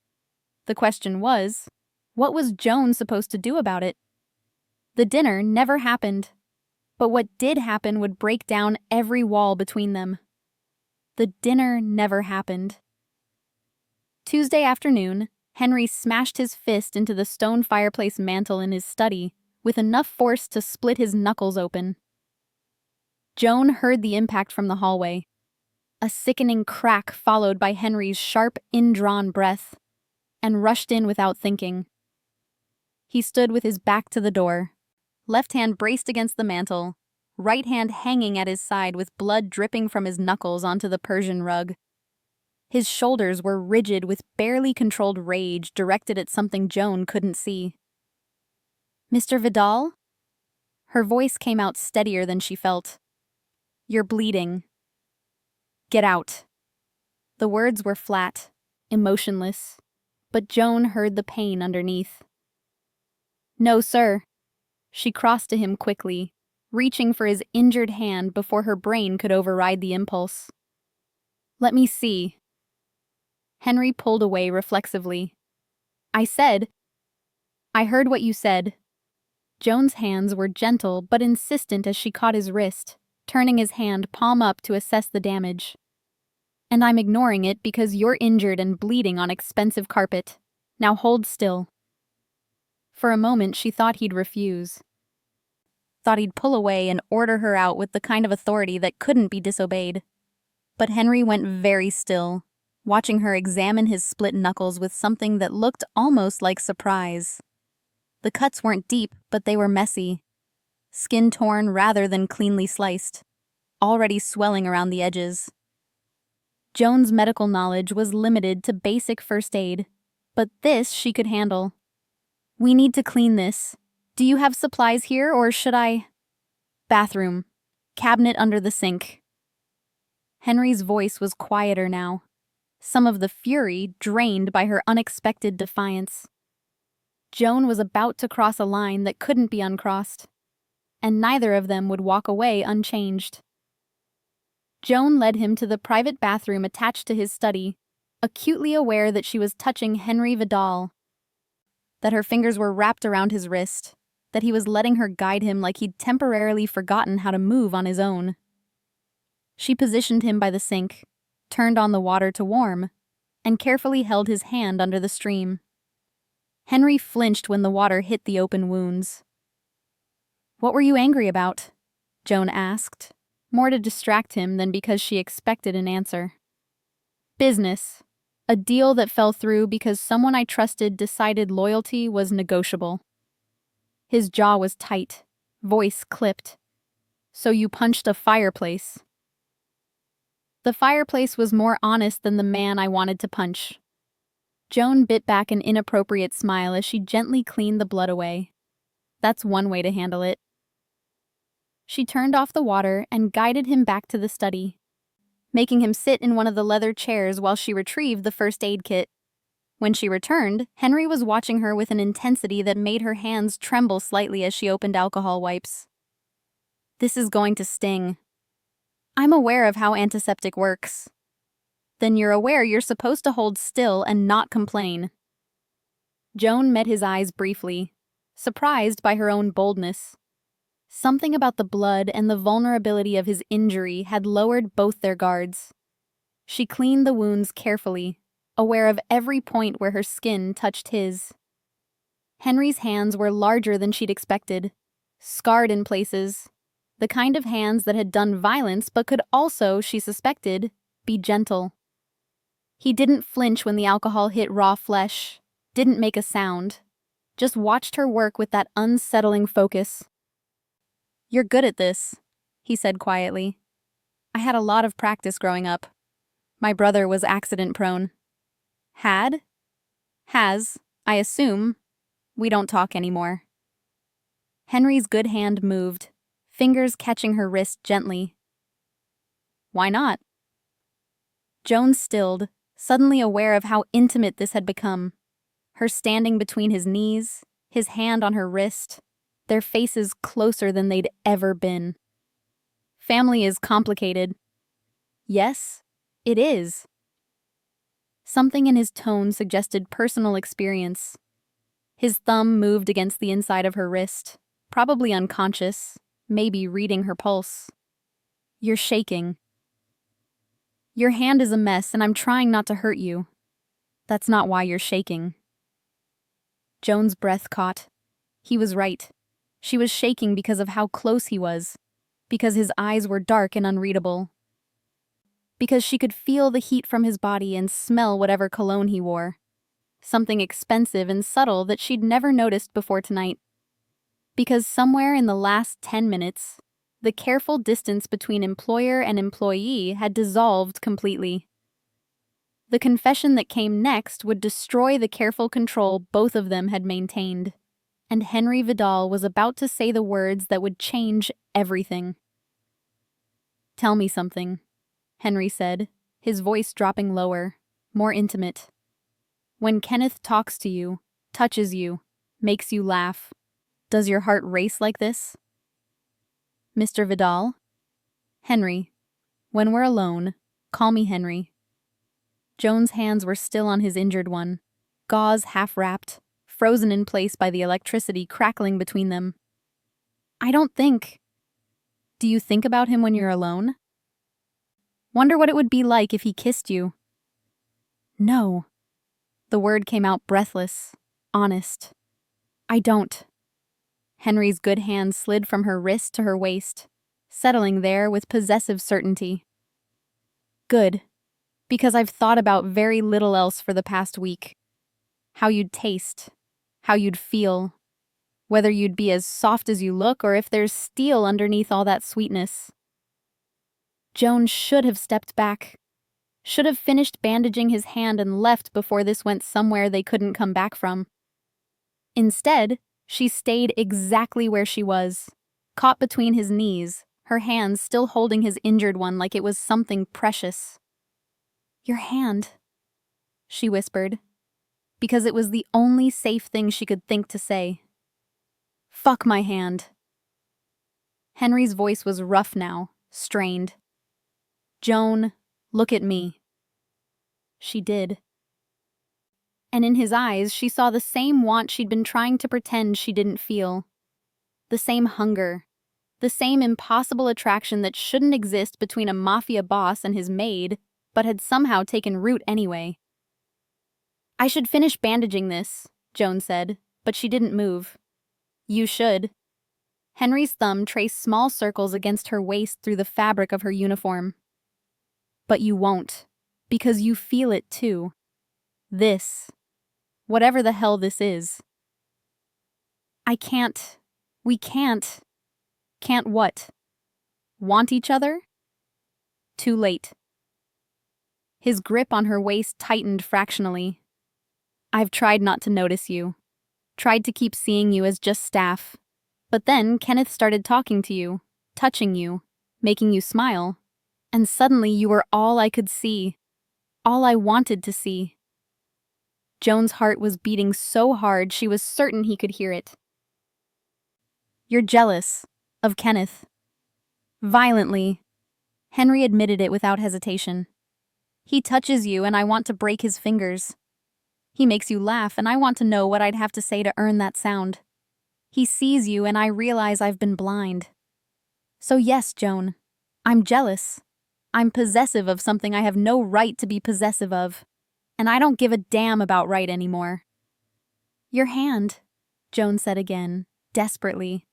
The question was, what was Joan supposed to do about it? The dinner never happened. But what did happen would break down every wall between them. The dinner never happened. Tuesday afternoon, Henry smashed his fist into the stone fireplace mantel in his study with enough force to split his knuckles open. Joan heard the impact from the hallway. A sickening crack followed by Henry's sharp, indrawn breath, and rushed in without thinking. He stood with his back to the door, left hand braced against the mantel, right hand hanging at his side with blood dripping from his knuckles onto the Persian rug. His shoulders were rigid with barely controlled rage directed at something Joan couldn't see. "Mr. Vidal?" Her voice came out steadier than she felt. "You're bleeding. Get out." The words were flat, emotionless, but Joan heard the pain underneath. "No, sir." She crossed to him quickly, reaching for his injured hand before her brain could override the impulse. "Let me see." Henry pulled away reflexively. I heard what you said." Joan's hands were gentle but insistent as she caught his wrist, turning his hand palm up to assess the damage. "And I'm ignoring it because you're injured and bleeding on expensive carpet. Now hold still." For a moment she thought he'd refuse. Thought he'd pull away and order her out with the kind of authority that couldn't be disobeyed. But Henry went very still, watching her examine his split knuckles with something that looked almost like surprise. The cuts weren't deep, but they were messy. Skin torn rather than cleanly sliced, already swelling around the edges. Joan's medical knowledge was limited to basic first aid, but this she could handle. "We need to clean this. Do you have supplies here, or should I?" "Bathroom. Cabinet under the sink." Henry's voice was quieter now, some of the fury drained by her unexpected defiance. Joan was about to cross a line that couldn't be uncrossed, and neither of them would walk away unchanged. Joan led him to the private bathroom attached to his study, acutely aware that she was touching Henry Vidal, that her fingers were wrapped around his wrist, that he was letting her guide him like he'd temporarily forgotten how to move on his own. She positioned him by the sink, turned on the water to warm, and carefully held his hand under the stream. Henry flinched when the water hit the open wounds. "What were you angry about?" Joan asked, more to distract him than because she expected an answer. "Business. A deal that fell through because someone I trusted decided loyalty was negotiable." His jaw was tight, voice clipped. "So you punched a fireplace." "The fireplace was more honest than the man I wanted to punch." Joan bit back an inappropriate smile as she gently cleaned the blood away. That's one way to handle it. She turned off the water and guided him back to the study, making him sit in one of the leather chairs while she retrieved the first aid kit. When she returned, Henry was watching her with an intensity that made her hands tremble slightly as she opened alcohol wipes. "This is going to sting." "I'm aware of how antiseptic works." "Then you're aware you're supposed to hold still and not complain." Joan met his eyes briefly, surprised by her own boldness. Something about the blood and the vulnerability of his injury had lowered both their guards. She cleaned the wounds carefully, aware of every point where her skin touched his. Henry's hands were larger than she'd expected, scarred in places, the kind of hands that had done violence but could also, she suspected, Be gentle. He didn't flinch when the alcohol hit raw flesh, didn't make a sound, just watched her work with that unsettling focus. "You're good at this," he said quietly. "I had a lot of practice growing up. My brother was accident-prone." "Had?" "Has, I assume. We don't talk anymore." Henry's good hand moved, fingers catching her wrist gently. "Why not?" Joan stilled, suddenly aware of how intimate this had become. Her standing between his knees, his hand on her wrist, their faces closer than they'd ever been. Family is complicated. Yes, it is. Something in his tone suggested personal experience. His thumb moved against the inside of her wrist, probably unconscious, maybe reading her pulse. "You're shaking." "Your hand is a mess and I'm trying not to hurt you. That's not why you're shaking." Joan's breath caught. He was right. She was shaking because of how close he was, because his eyes were dark and unreadable, because she could feel the heat from his body and smell whatever cologne he wore. Something expensive and subtle that she'd never noticed before tonight. Because somewhere in the last 10 minutes, the careful distance between employer and employee had dissolved completely. The confession that came next would destroy the careful control both of them had maintained, and Henry Vidal was about to say the words that would change everything. "Tell me something," Henry said, his voice dropping lower, more intimate. "When Kenneth talks to you, touches you, makes you laugh, does your heart race like this?" "Mr. Vidal?" "Henry. When we're alone, call me Henry." Joan's hands were still on his injured one, gauze half-wrapped, frozen in place by the electricity crackling between them. "I don't think." "Do you think about him when you're alone? Wonder what it would be like if he kissed you?" "No." The word came out breathless, honest. "I don't." Henry's good hand slid from her wrist to her waist, settling there with possessive certainty. "Good. Because I've thought about very little else for the past week. How you'd taste, how you'd feel, whether you'd be as soft as you look or if there's steel underneath all that sweetness." Joan should have stepped back, should have finished bandaging his hand and left before this went somewhere they couldn't come back from. Instead, she stayed exactly where she was, caught between his knees, her hands still holding his injured one like it was something precious. "Your hand," she whispered, because it was the only safe thing she could think to say. "Fuck my hand." Henry's voice was rough now, strained. "Joan, look at me." She did. And in his eyes, she saw the same want she'd been trying to pretend she didn't feel. The same hunger. The same impossible attraction that shouldn't exist between a mafia boss and his maid, but had somehow taken root anyway. "I should finish bandaging this," Joan said, but she didn't move. "You should." Henry's thumb traced small circles against her waist through the fabric of her uniform. "But you won't, because you feel it too. This. Whatever the hell this is." "I can't. We can't." "Can't what? Want each other?" "Too late." His grip on her waist tightened fractionally. "I've tried not to notice you. Tried to keep seeing you as just staff. But then Kenneth started talking to you, touching you, making you smile. And suddenly you were all I could see. All I wanted to see." Joan's heart was beating so hard she was certain he could hear it. "You're jealous. Of Kenneth." "Violently." Henry admitted it without hesitation. "He touches you and I want to break his fingers. He makes you laugh and I want to know what I'd have to say to earn that sound. He sees you and I realize I've been blind. So yes, Joan, I'm jealous. I'm possessive of something I have no right to be possessive of. And I don't give a damn about right anymore." "Your hand," Joan said again, desperately.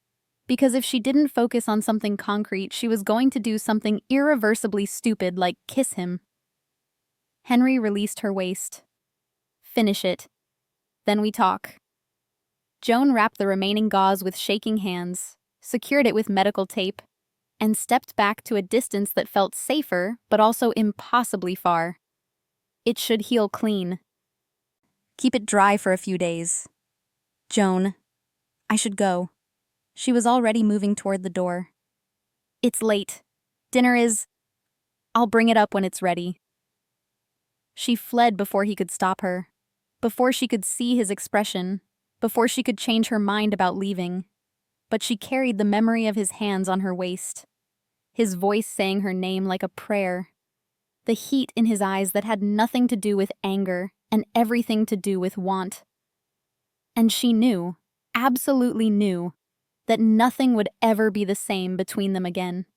Because if she didn't focus on something concrete, she was going to do something irreversibly stupid like kiss him. Henry released her waist. Finish it. Then we talk. Joan wrapped the remaining gauze with shaking hands, secured it with medical tape, and stepped back to a distance that felt safer but also impossibly far. It should heal clean. Keep it dry for a few days. Joan, I should go. She was already moving toward the door. It's late. Dinner is... I'll bring it up when it's ready. She fled before he could stop her, before she could see his expression, before she could change her mind about leaving. But she carried the memory of his hands on her waist, his voice saying her name like a prayer, the heat in his eyes that had nothing to do with anger and everything to do with want. And she knew, absolutely knew, that nothing would ever be the same between them again.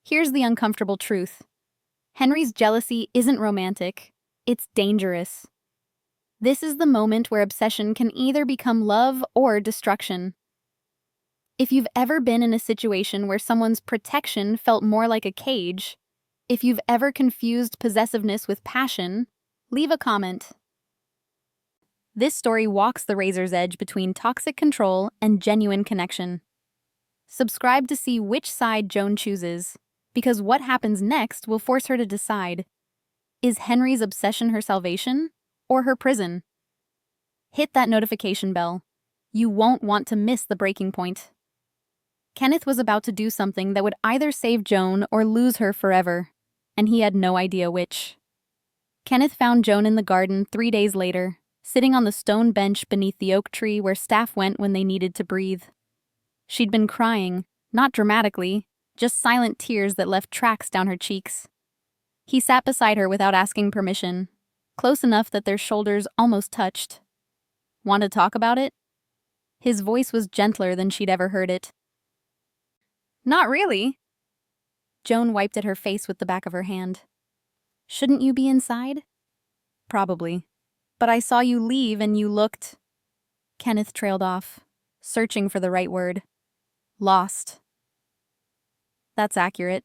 Here's the uncomfortable truth. Henry's jealousy isn't romantic, it's dangerous. This is the moment where obsession can either become love or destruction. If you've ever been in a situation where someone's protection felt more like a cage, if you've ever confused possessiveness with passion, leave a comment. This story walks the razor's edge between toxic control and genuine connection. Subscribe to see which side Joan chooses, because what happens next will force her to decide. Is Henry's obsession her salvation or her prison? Hit that notification bell. You won't want to miss the breaking point. Kenneth was about to do something that would either save Joan or lose her forever, and he had no idea which. Kenneth found Joan in the garden 3 days later, sitting on the stone bench beneath the oak tree where staff went when they needed to breathe. She'd been crying, not dramatically, just silent tears that left tracks down her cheeks. He sat beside her without asking permission, close enough that their shoulders almost touched. Want to talk about it? His voice was gentler than she'd ever heard it. Not really. Joan wiped at her face with the back of her hand. Shouldn't you be inside? Probably. But I saw you leave and you looked... Kenneth trailed off, searching for the right word. Lost. That's accurate.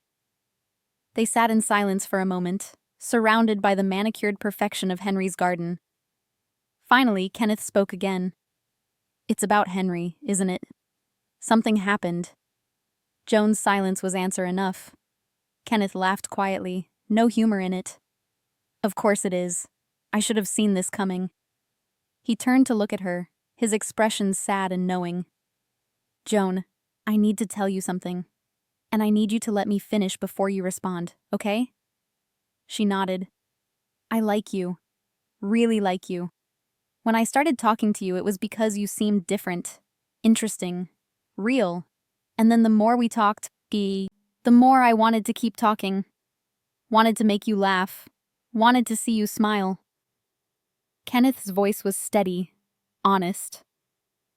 They sat in silence for a moment, surrounded by the manicured perfection of Henry's garden. Finally, Kenneth spoke again. It's about Henry, isn't it? Something happened. Joan's silence was answer enough. Kenneth laughed quietly, no humor in it. Of course it is. I should have seen this coming. He turned to look at her, his expression sad and knowing. Joan, I need to tell you something. And I need you to let me finish before you respond, okay? She nodded. I like you. Really like you. When I started talking to you, it was because you seemed different, interesting, real. And then the more we talked, the more I wanted to keep talking. Wanted to make you laugh. Wanted to see you smile. Kenneth's voice was steady, honest.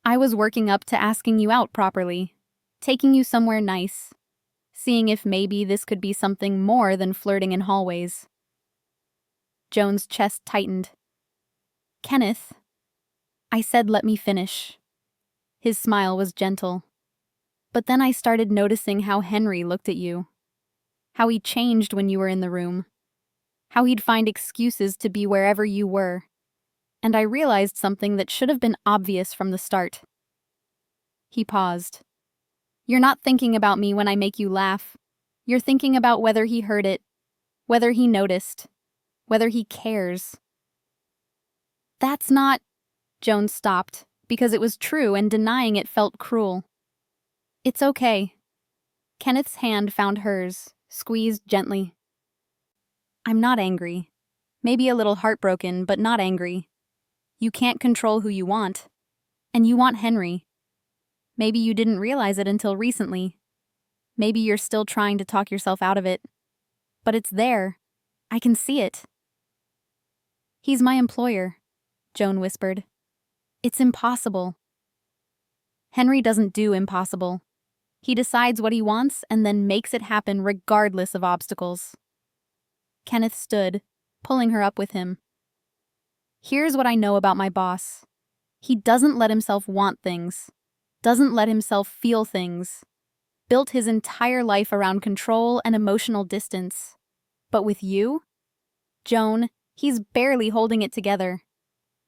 I was working up to asking you out properly, taking you somewhere nice, seeing if maybe this could be something more than flirting in hallways. Joan's chest tightened. Kenneth, I said let me finish. His smile was gentle. But then I started noticing how Henry looked at you. How he changed when you were in the room. How he'd find excuses to be wherever you were. And I realized something that should have been obvious from the start. He paused. You're not thinking about me when I make you laugh. You're thinking about whether he heard it, whether he noticed, whether he cares. That's not... Joan stopped, because it was true and denying it felt cruel. It's okay. Kenneth's hand found hers, squeezed gently. I'm not angry. Maybe a little heartbroken, but not angry. You can't control who you want. And you want Henry. Maybe you didn't realize it until recently. Maybe you're still trying to talk yourself out of it. But it's there. I can see it. He's my employer, Joan whispered. It's impossible. Henry doesn't do impossible. He decides what he wants and then makes it happen regardless of obstacles. Kenneth stood, pulling her up with him. Here's what I know about my boss. He doesn't let himself want things, doesn't let himself feel things. Built his entire life around control and emotional distance. But with you, Joan, he's barely holding it together.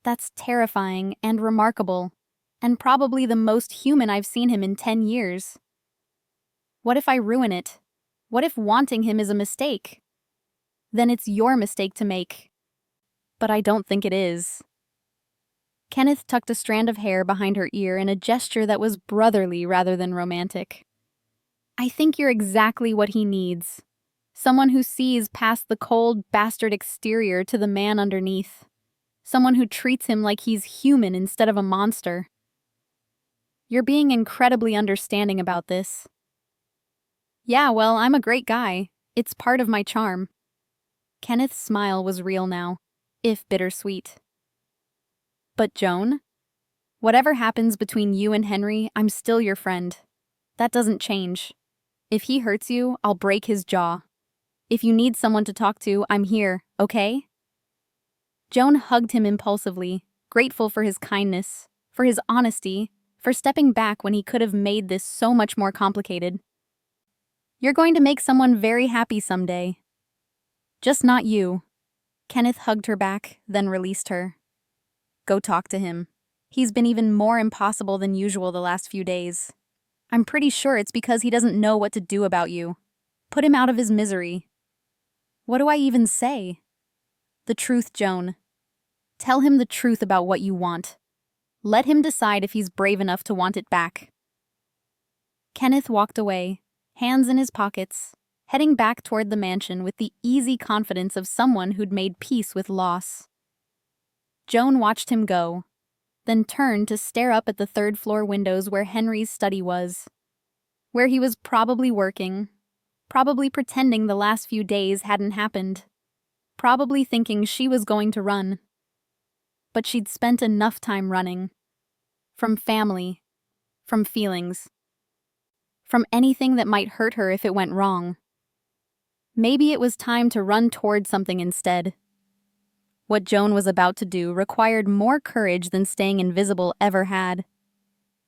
That's terrifying and remarkable, and probably the most human I've seen him in 10 years. What if I ruin it? What if wanting him is a mistake? Then it's your mistake to make. But I don't think it is. Kenneth tucked a strand of hair behind her ear in a gesture that was brotherly rather than romantic. I think you're exactly what he needs. Someone who sees past the cold, bastard exterior to the man underneath. Someone who treats him like he's human instead of a monster. You're being incredibly understanding about this. Yeah, well, I'm a great guy. It's part of my charm. Kenneth's smile was real now, if bittersweet. But Joan? Whatever happens between you and Henry, I'm still your friend. That doesn't change. If he hurts you, I'll break his jaw. If you need someone to talk to, I'm here, okay? Joan hugged him impulsively, grateful for his kindness, for his honesty, for stepping back when he could have made this so much more complicated. You're going to make someone very happy someday. Just not you. Kenneth hugged her back, then released her. Go talk to him. He's been even more impossible than usual the last few days. I'm pretty sure it's because he doesn't know what to do about you. Put him out of his misery. What do I even say? The truth, Joan. Tell him the truth about what you want. Let him decide if he's brave enough to want it back. Kenneth walked away, hands in his pockets, heading back toward the mansion with the easy confidence of someone who'd made peace with loss. Joan watched him go, then turned to stare up at the third-floor windows where Henry's study was, where he was probably working, probably pretending the last few days hadn't happened, probably thinking she was going to run. But she'd spent enough time running. From family, from feelings, from anything that might hurt her if it went wrong. Maybe it was time to run toward something instead. What Joan was about to do required more courage than staying invisible ever had.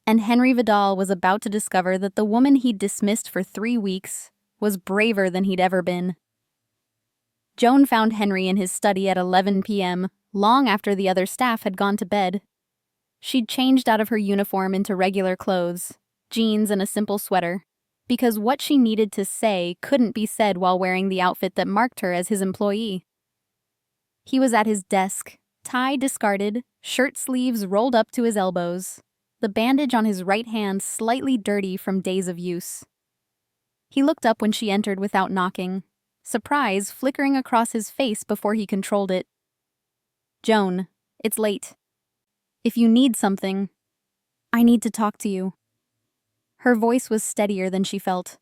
And Henry Vidal was about to discover that the woman he'd dismissed for 3 weeks was braver than he'd ever been. Joan found Henry in his study at 11 p.m., long after the other staff had gone to bed. She'd changed out of her uniform into regular clothes, jeans and a simple sweater, because what she needed to say couldn't be said while wearing the outfit that marked her as his employee. He was at his desk, tie discarded, shirt sleeves rolled up to his elbows, the bandage on his right hand slightly dirty from days of use. He looked up when she entered without knocking, surprise flickering across his face before he controlled it. Joan, it's late. If you need something, I need to talk to you. Her voice was steadier than she felt.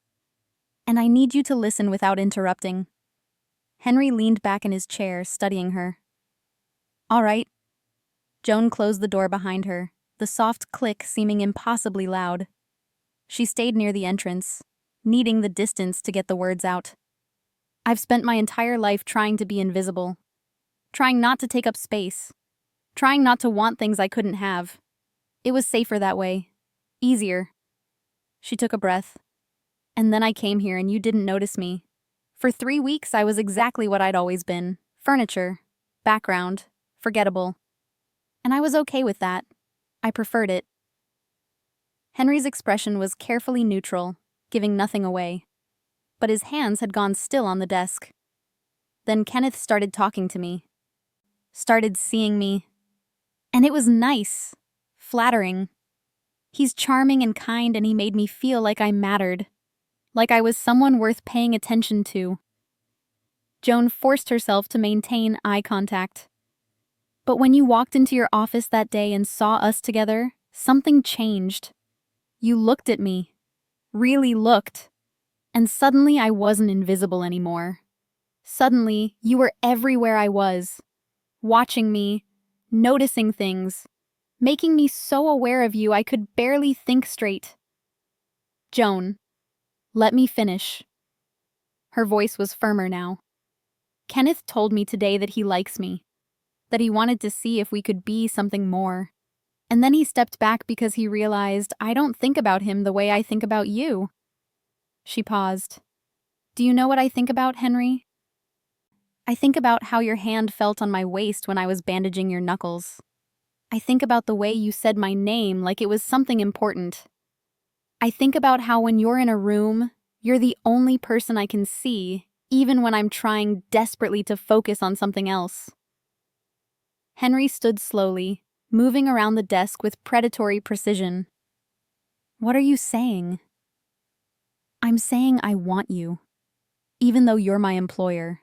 And I need you to listen without interrupting. Henry leaned back in his chair, studying her. All right. Joan closed the door behind her, the soft click seeming impossibly loud. She stayed near the entrance, needing the distance to get the words out. I've spent my entire life trying to be invisible, trying not to take up space, trying not to want things I couldn't have. It was safer that way. Easier. She took a breath. And then I came here and you didn't notice me. For 3 weeks, I was exactly what I'd always been. Furniture. Background. Forgettable. And I was okay with that. I preferred it. Henry's expression was carefully neutral, giving nothing away. But his hands had gone still on the desk. Then Kenneth started talking to me. Started seeing me. And it was nice. Flattering. He's charming and kind, and he made me feel like I mattered. Like I was someone worth paying attention to. Joan forced herself to maintain eye contact. But when you walked into your office that day and saw us together, something changed. You looked at me. Really looked. And suddenly I wasn't invisible anymore. Suddenly, you were everywhere I was. Watching me, noticing things, making me so aware of you I could barely think straight. Joan, let me finish. Her voice was firmer now. Kenneth told me today that he likes me, that he wanted to see if we could be something more. And then he stepped back because he realized I don't think about him the way I think about you. She paused. Do you know what I think about, Henry? I think about how your hand felt on my waist when I was bandaging your knuckles. I think about the way you said my name like it was something important. I think about how when you're in a room, you're the only person I can see, even when I'm trying desperately to focus on something else. Henry stood slowly, moving around the desk with predatory precision. What are you saying? I'm saying I want you, even though you're my employer.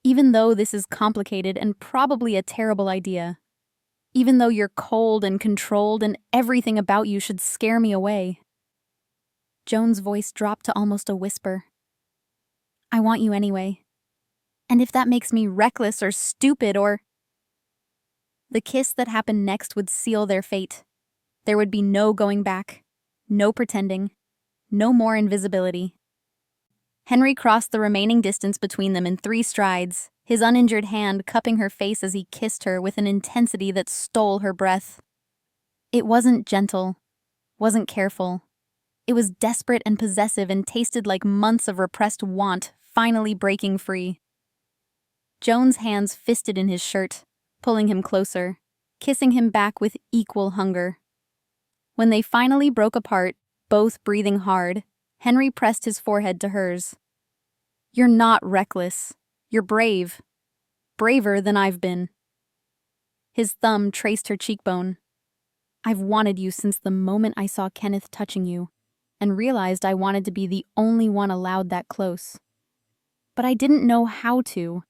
Even though this is complicated and probably a terrible idea. Even though you're cold and controlled and everything about you should scare me away. Joan's voice dropped to almost a whisper. I want you anyway. And if that makes me reckless or stupid or... The kiss that happened next would seal their fate. There would be no going back, no pretending, no more invisibility. Henry crossed the remaining distance between them in 3 strides, his uninjured hand cupping her face as he kissed her with an intensity that stole her breath. It wasn't gentle, wasn't careful. It was desperate and possessive and tasted like months of repressed want finally breaking free. Joan's hands fisted in his shirt, pulling him closer, kissing him back with equal hunger. When they finally broke apart, both breathing hard, Henry pressed his forehead to hers. You're not reckless. You're brave. Braver than I've been. His thumb traced her cheekbone. I've wanted you since the moment I saw Kenneth touching you, and realized I wanted to be the only one allowed that close. But I didn't know how to.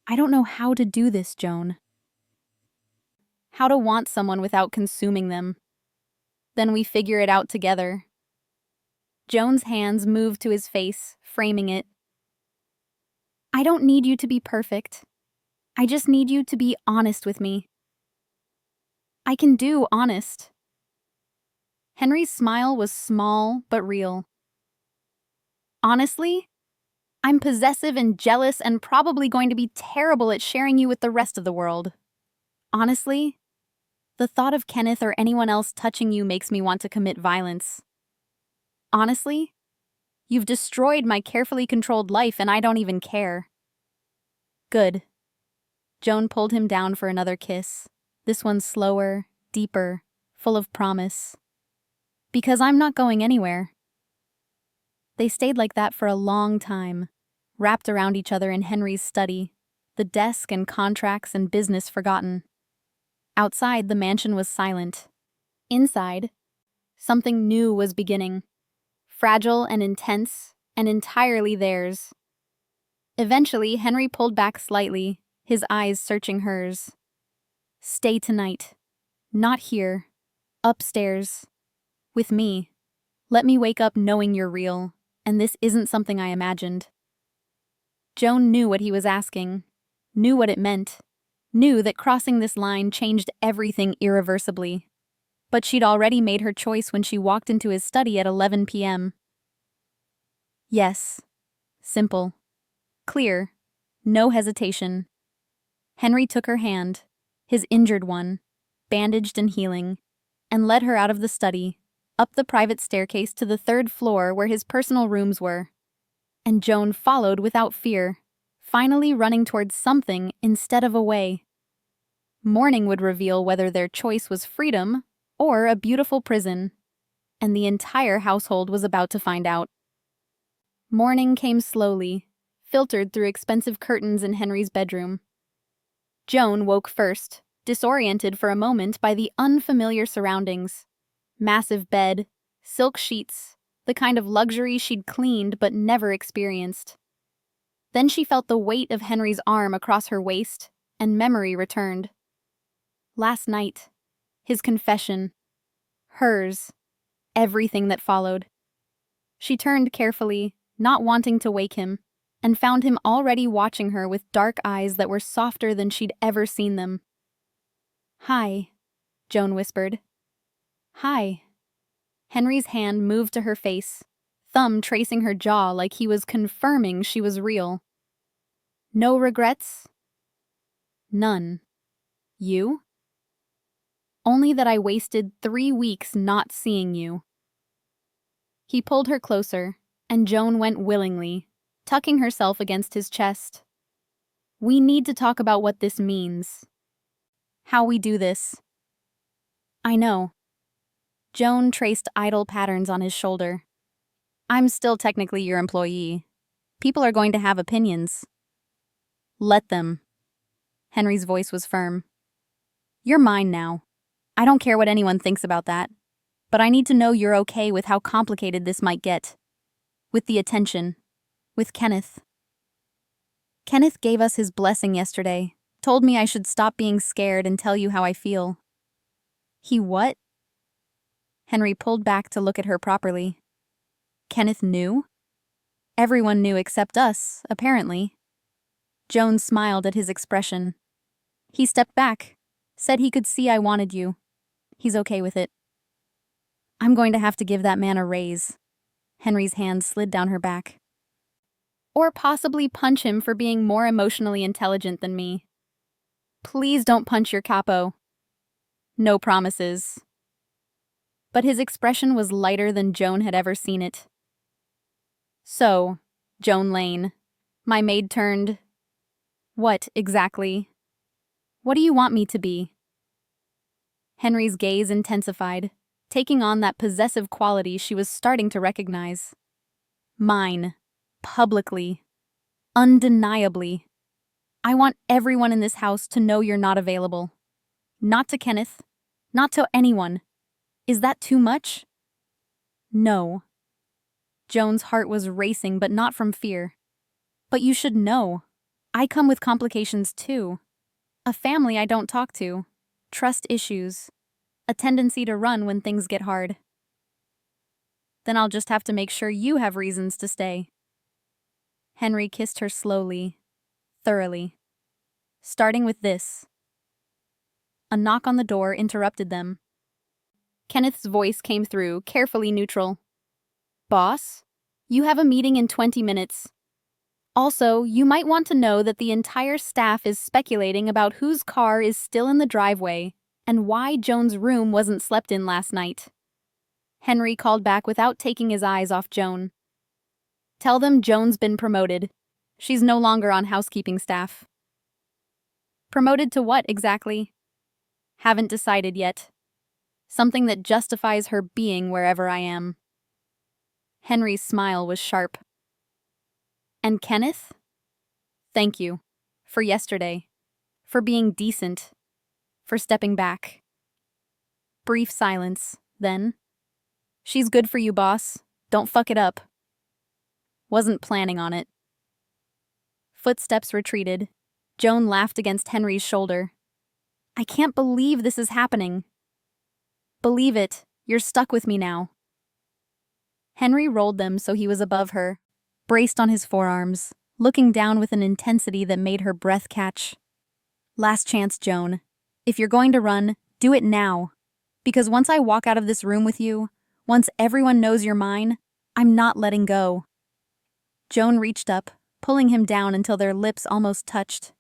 I don't know how to do this, Joan. How to want someone without consuming them. Then we figure it out together. Joan's hands moved to his face, framing it. I don't need you to be perfect. I just need you to be honest with me. I can do honest. Henry's smile was small but real. Honestly, I'm possessive and jealous and probably going to be terrible at sharing you with the rest of the world. Honestly, the thought of Kenneth or anyone else touching you makes me want to commit violence. Honestly, you've destroyed my carefully controlled life and I don't even care. Good. Joan pulled him down for another kiss, this one slower, deeper, full of promise. Because I'm not going anywhere. They stayed like that for a long time, wrapped around each other in Henry's study, the desk and contracts and business forgotten. Outside, the mansion was silent. Inside, something new was beginning. Fragile and intense, and entirely theirs. Eventually, Henry pulled back slightly, his eyes searching hers. Stay tonight. Not here. Upstairs. With me. Let me wake up knowing you're real, and this isn't something I imagined. Joan knew what he was asking, knew what it meant, knew that crossing this line changed everything irreversibly. But she'd already made her choice when she walked into his study at 11 p.m. Yes. Simple. Clear. No hesitation. Henry took her hand, his injured one, bandaged and healing, and led her out of the study, up the private staircase to the 3rd floor where his personal rooms were. And Joan followed without fear, finally running towards something instead of away. Morning would reveal whether their choice was freedom or a beautiful prison, and the entire household was about to find out. Morning came slowly, filtered through expensive curtains in Henry's bedroom. Joan woke first, disoriented for a moment by the unfamiliar surroundings. Massive bed, silk sheets, the kind of luxury she'd cleaned but never experienced. Then she felt the weight of Henry's arm across her waist, and memory returned. Last night, his confession, hers, everything that followed. She turned carefully, not wanting to wake him, and found him already watching her with dark eyes that were softer than she'd ever seen them. Hi, Joan whispered. Hi. Henry's hand moved to her face, thumb tracing her jaw like he was confirming she was real. No regrets? None. You? Only that I wasted 3 weeks not seeing you. He pulled her closer, and Joan went willingly, tucking herself against his chest. We need to talk about what this means. How we do this. I know. Joan traced idle patterns on his shoulder. I'm still technically your employee. People are going to have opinions. Let them. Henry's voice was firm. You're mine now. I don't care what anyone thinks about that. But I need to know you're okay with how complicated this might get. With the attention. With Kenneth. Kenneth gave us his blessing yesterday. Told me I should stop being scared and tell you how I feel. He what? Henry pulled back to look at her properly. Kenneth knew? Everyone knew except us, apparently. Joan smiled at his expression. He stepped back, said he could see I wanted you. He's okay with it. I'm going to have to give that man a raise. Henry's hand slid down her back. Or possibly punch him for being more emotionally intelligent than me. Please don't punch your capo. No promises. But his expression was lighter than Joan had ever seen it. So, Joan Lane, my maid turned... What, exactly? What do you want me to be? Henry's gaze intensified, taking on that possessive quality she was starting to recognize. Mine. Publicly. Undeniably. I want everyone in this house to know you're not available. Not to Kenneth. Not to anyone. Is that too much? No. Joan's heart was racing, but not from fear. But you should know. I come with complications too. A family I don't talk to. Trust issues. A tendency to run when things get hard. Then I'll just have to make sure you have reasons to stay. Henry kissed her slowly, thoroughly. Starting with this. A knock on the door interrupted them. Kenneth's voice came through, carefully neutral. Boss, you have a meeting in 20 minutes. Also, you might want to know that the entire staff is speculating about whose car is still in the driveway and why Joan's room wasn't slept in last night. Henry called back without taking his eyes off Joan. Tell them Joan's been promoted. She's no longer on housekeeping staff. Promoted to what exactly? Haven't decided yet. Something that justifies her being wherever I am. Henry's smile was sharp. And Kenneth? Thank you. For yesterday. For being decent. For stepping back. Brief silence, then. She's good for you, boss. Don't fuck it up. Wasn't planning on it. Footsteps retreated. Joan laughed against Henry's shoulder. I can't believe this is happening. Believe it. You're stuck with me now. Henry rolled them so he was above her, braced on his forearms, looking down with an intensity that made her breath catch. Last chance, Joan. If you're going to run, do it now. Because once I walk out of this room with you, once everyone knows you're mine, I'm not letting go. Joan reached up, pulling him down until their lips almost touched.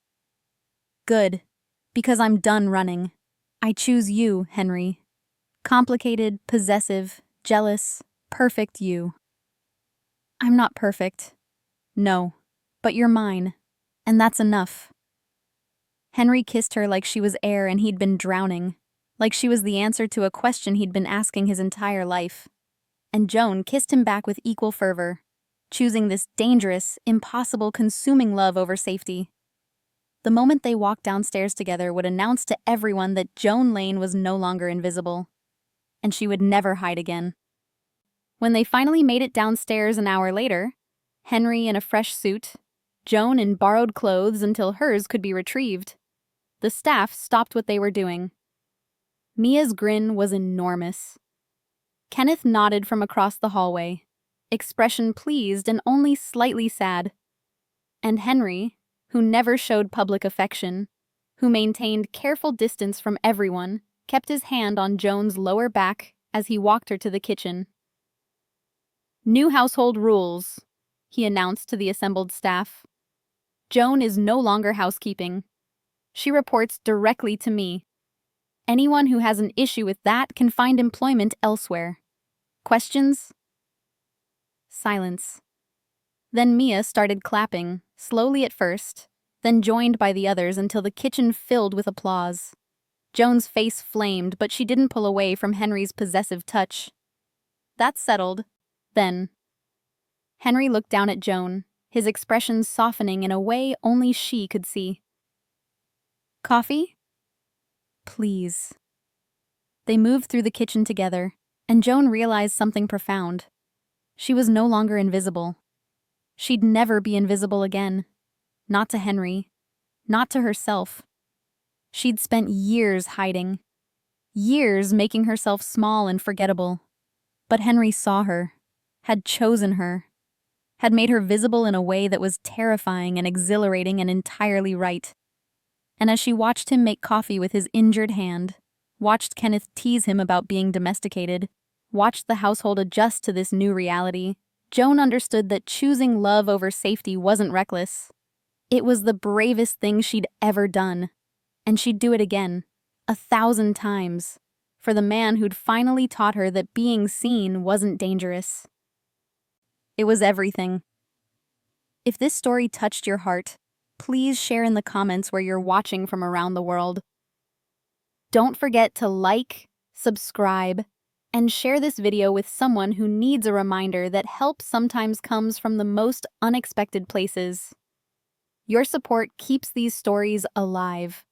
Good. Because I'm done running. I choose you, Henry. Complicated, possessive, jealous, perfect you. I'm not perfect. No. But you're mine. And that's enough. Henry kissed her like she was air and he'd been drowning, like she was the answer to a question he'd been asking his entire life. And Joan kissed him back with equal fervor, choosing this dangerous, impossible, consuming love over safety. The moment they walked downstairs together would announce to everyone that Joan Lane was no longer invisible, and she would never hide again. When they finally made it downstairs an hour later, Henry in a fresh suit, Joan in borrowed clothes until hers could be retrieved, the staff stopped what they were doing. Mia's grin was enormous. Kenneth nodded from across the hallway, expression pleased and only slightly sad. And Henry, who never showed public affection, who maintained careful distance from everyone, kept his hand on Joan's lower back as he walked her to the kitchen. New household rules, he announced to the assembled staff. Joan is no longer housekeeping. She reports directly to me. Anyone who has an issue with that can find employment elsewhere. Questions? Silence. Then Mia started clapping, slowly at first, then joined by the others until the kitchen filled with applause. Joan's face flamed, but she didn't pull away from Henry's possessive touch. That settled. Then Henry looked down at Joan, his expression softening in a way only she could see. Coffee? Please. They moved through the kitchen together, and Joan realized something profound. She was no longer invisible. She'd never be invisible again. Not to Henry. Not to herself. She'd spent years hiding. Years making herself small and forgettable. But Henry saw her, had chosen her, had made her visible in a way that was terrifying and exhilarating and entirely right. And as she watched him make coffee with his injured hand, watched Kenneth tease him about being domesticated, watched the household adjust to this new reality, Joan understood that choosing love over safety wasn't reckless. It was the bravest thing she'd ever done. And she'd do it again, 1,000 times, for the man who'd finally taught her that being seen wasn't dangerous. It was everything. If this story touched your heart, please share in the comments where you're watching from around the world. Don't forget to like, subscribe, and share this video with someone who needs a reminder that help sometimes comes from the most unexpected places. Your support keeps these stories alive.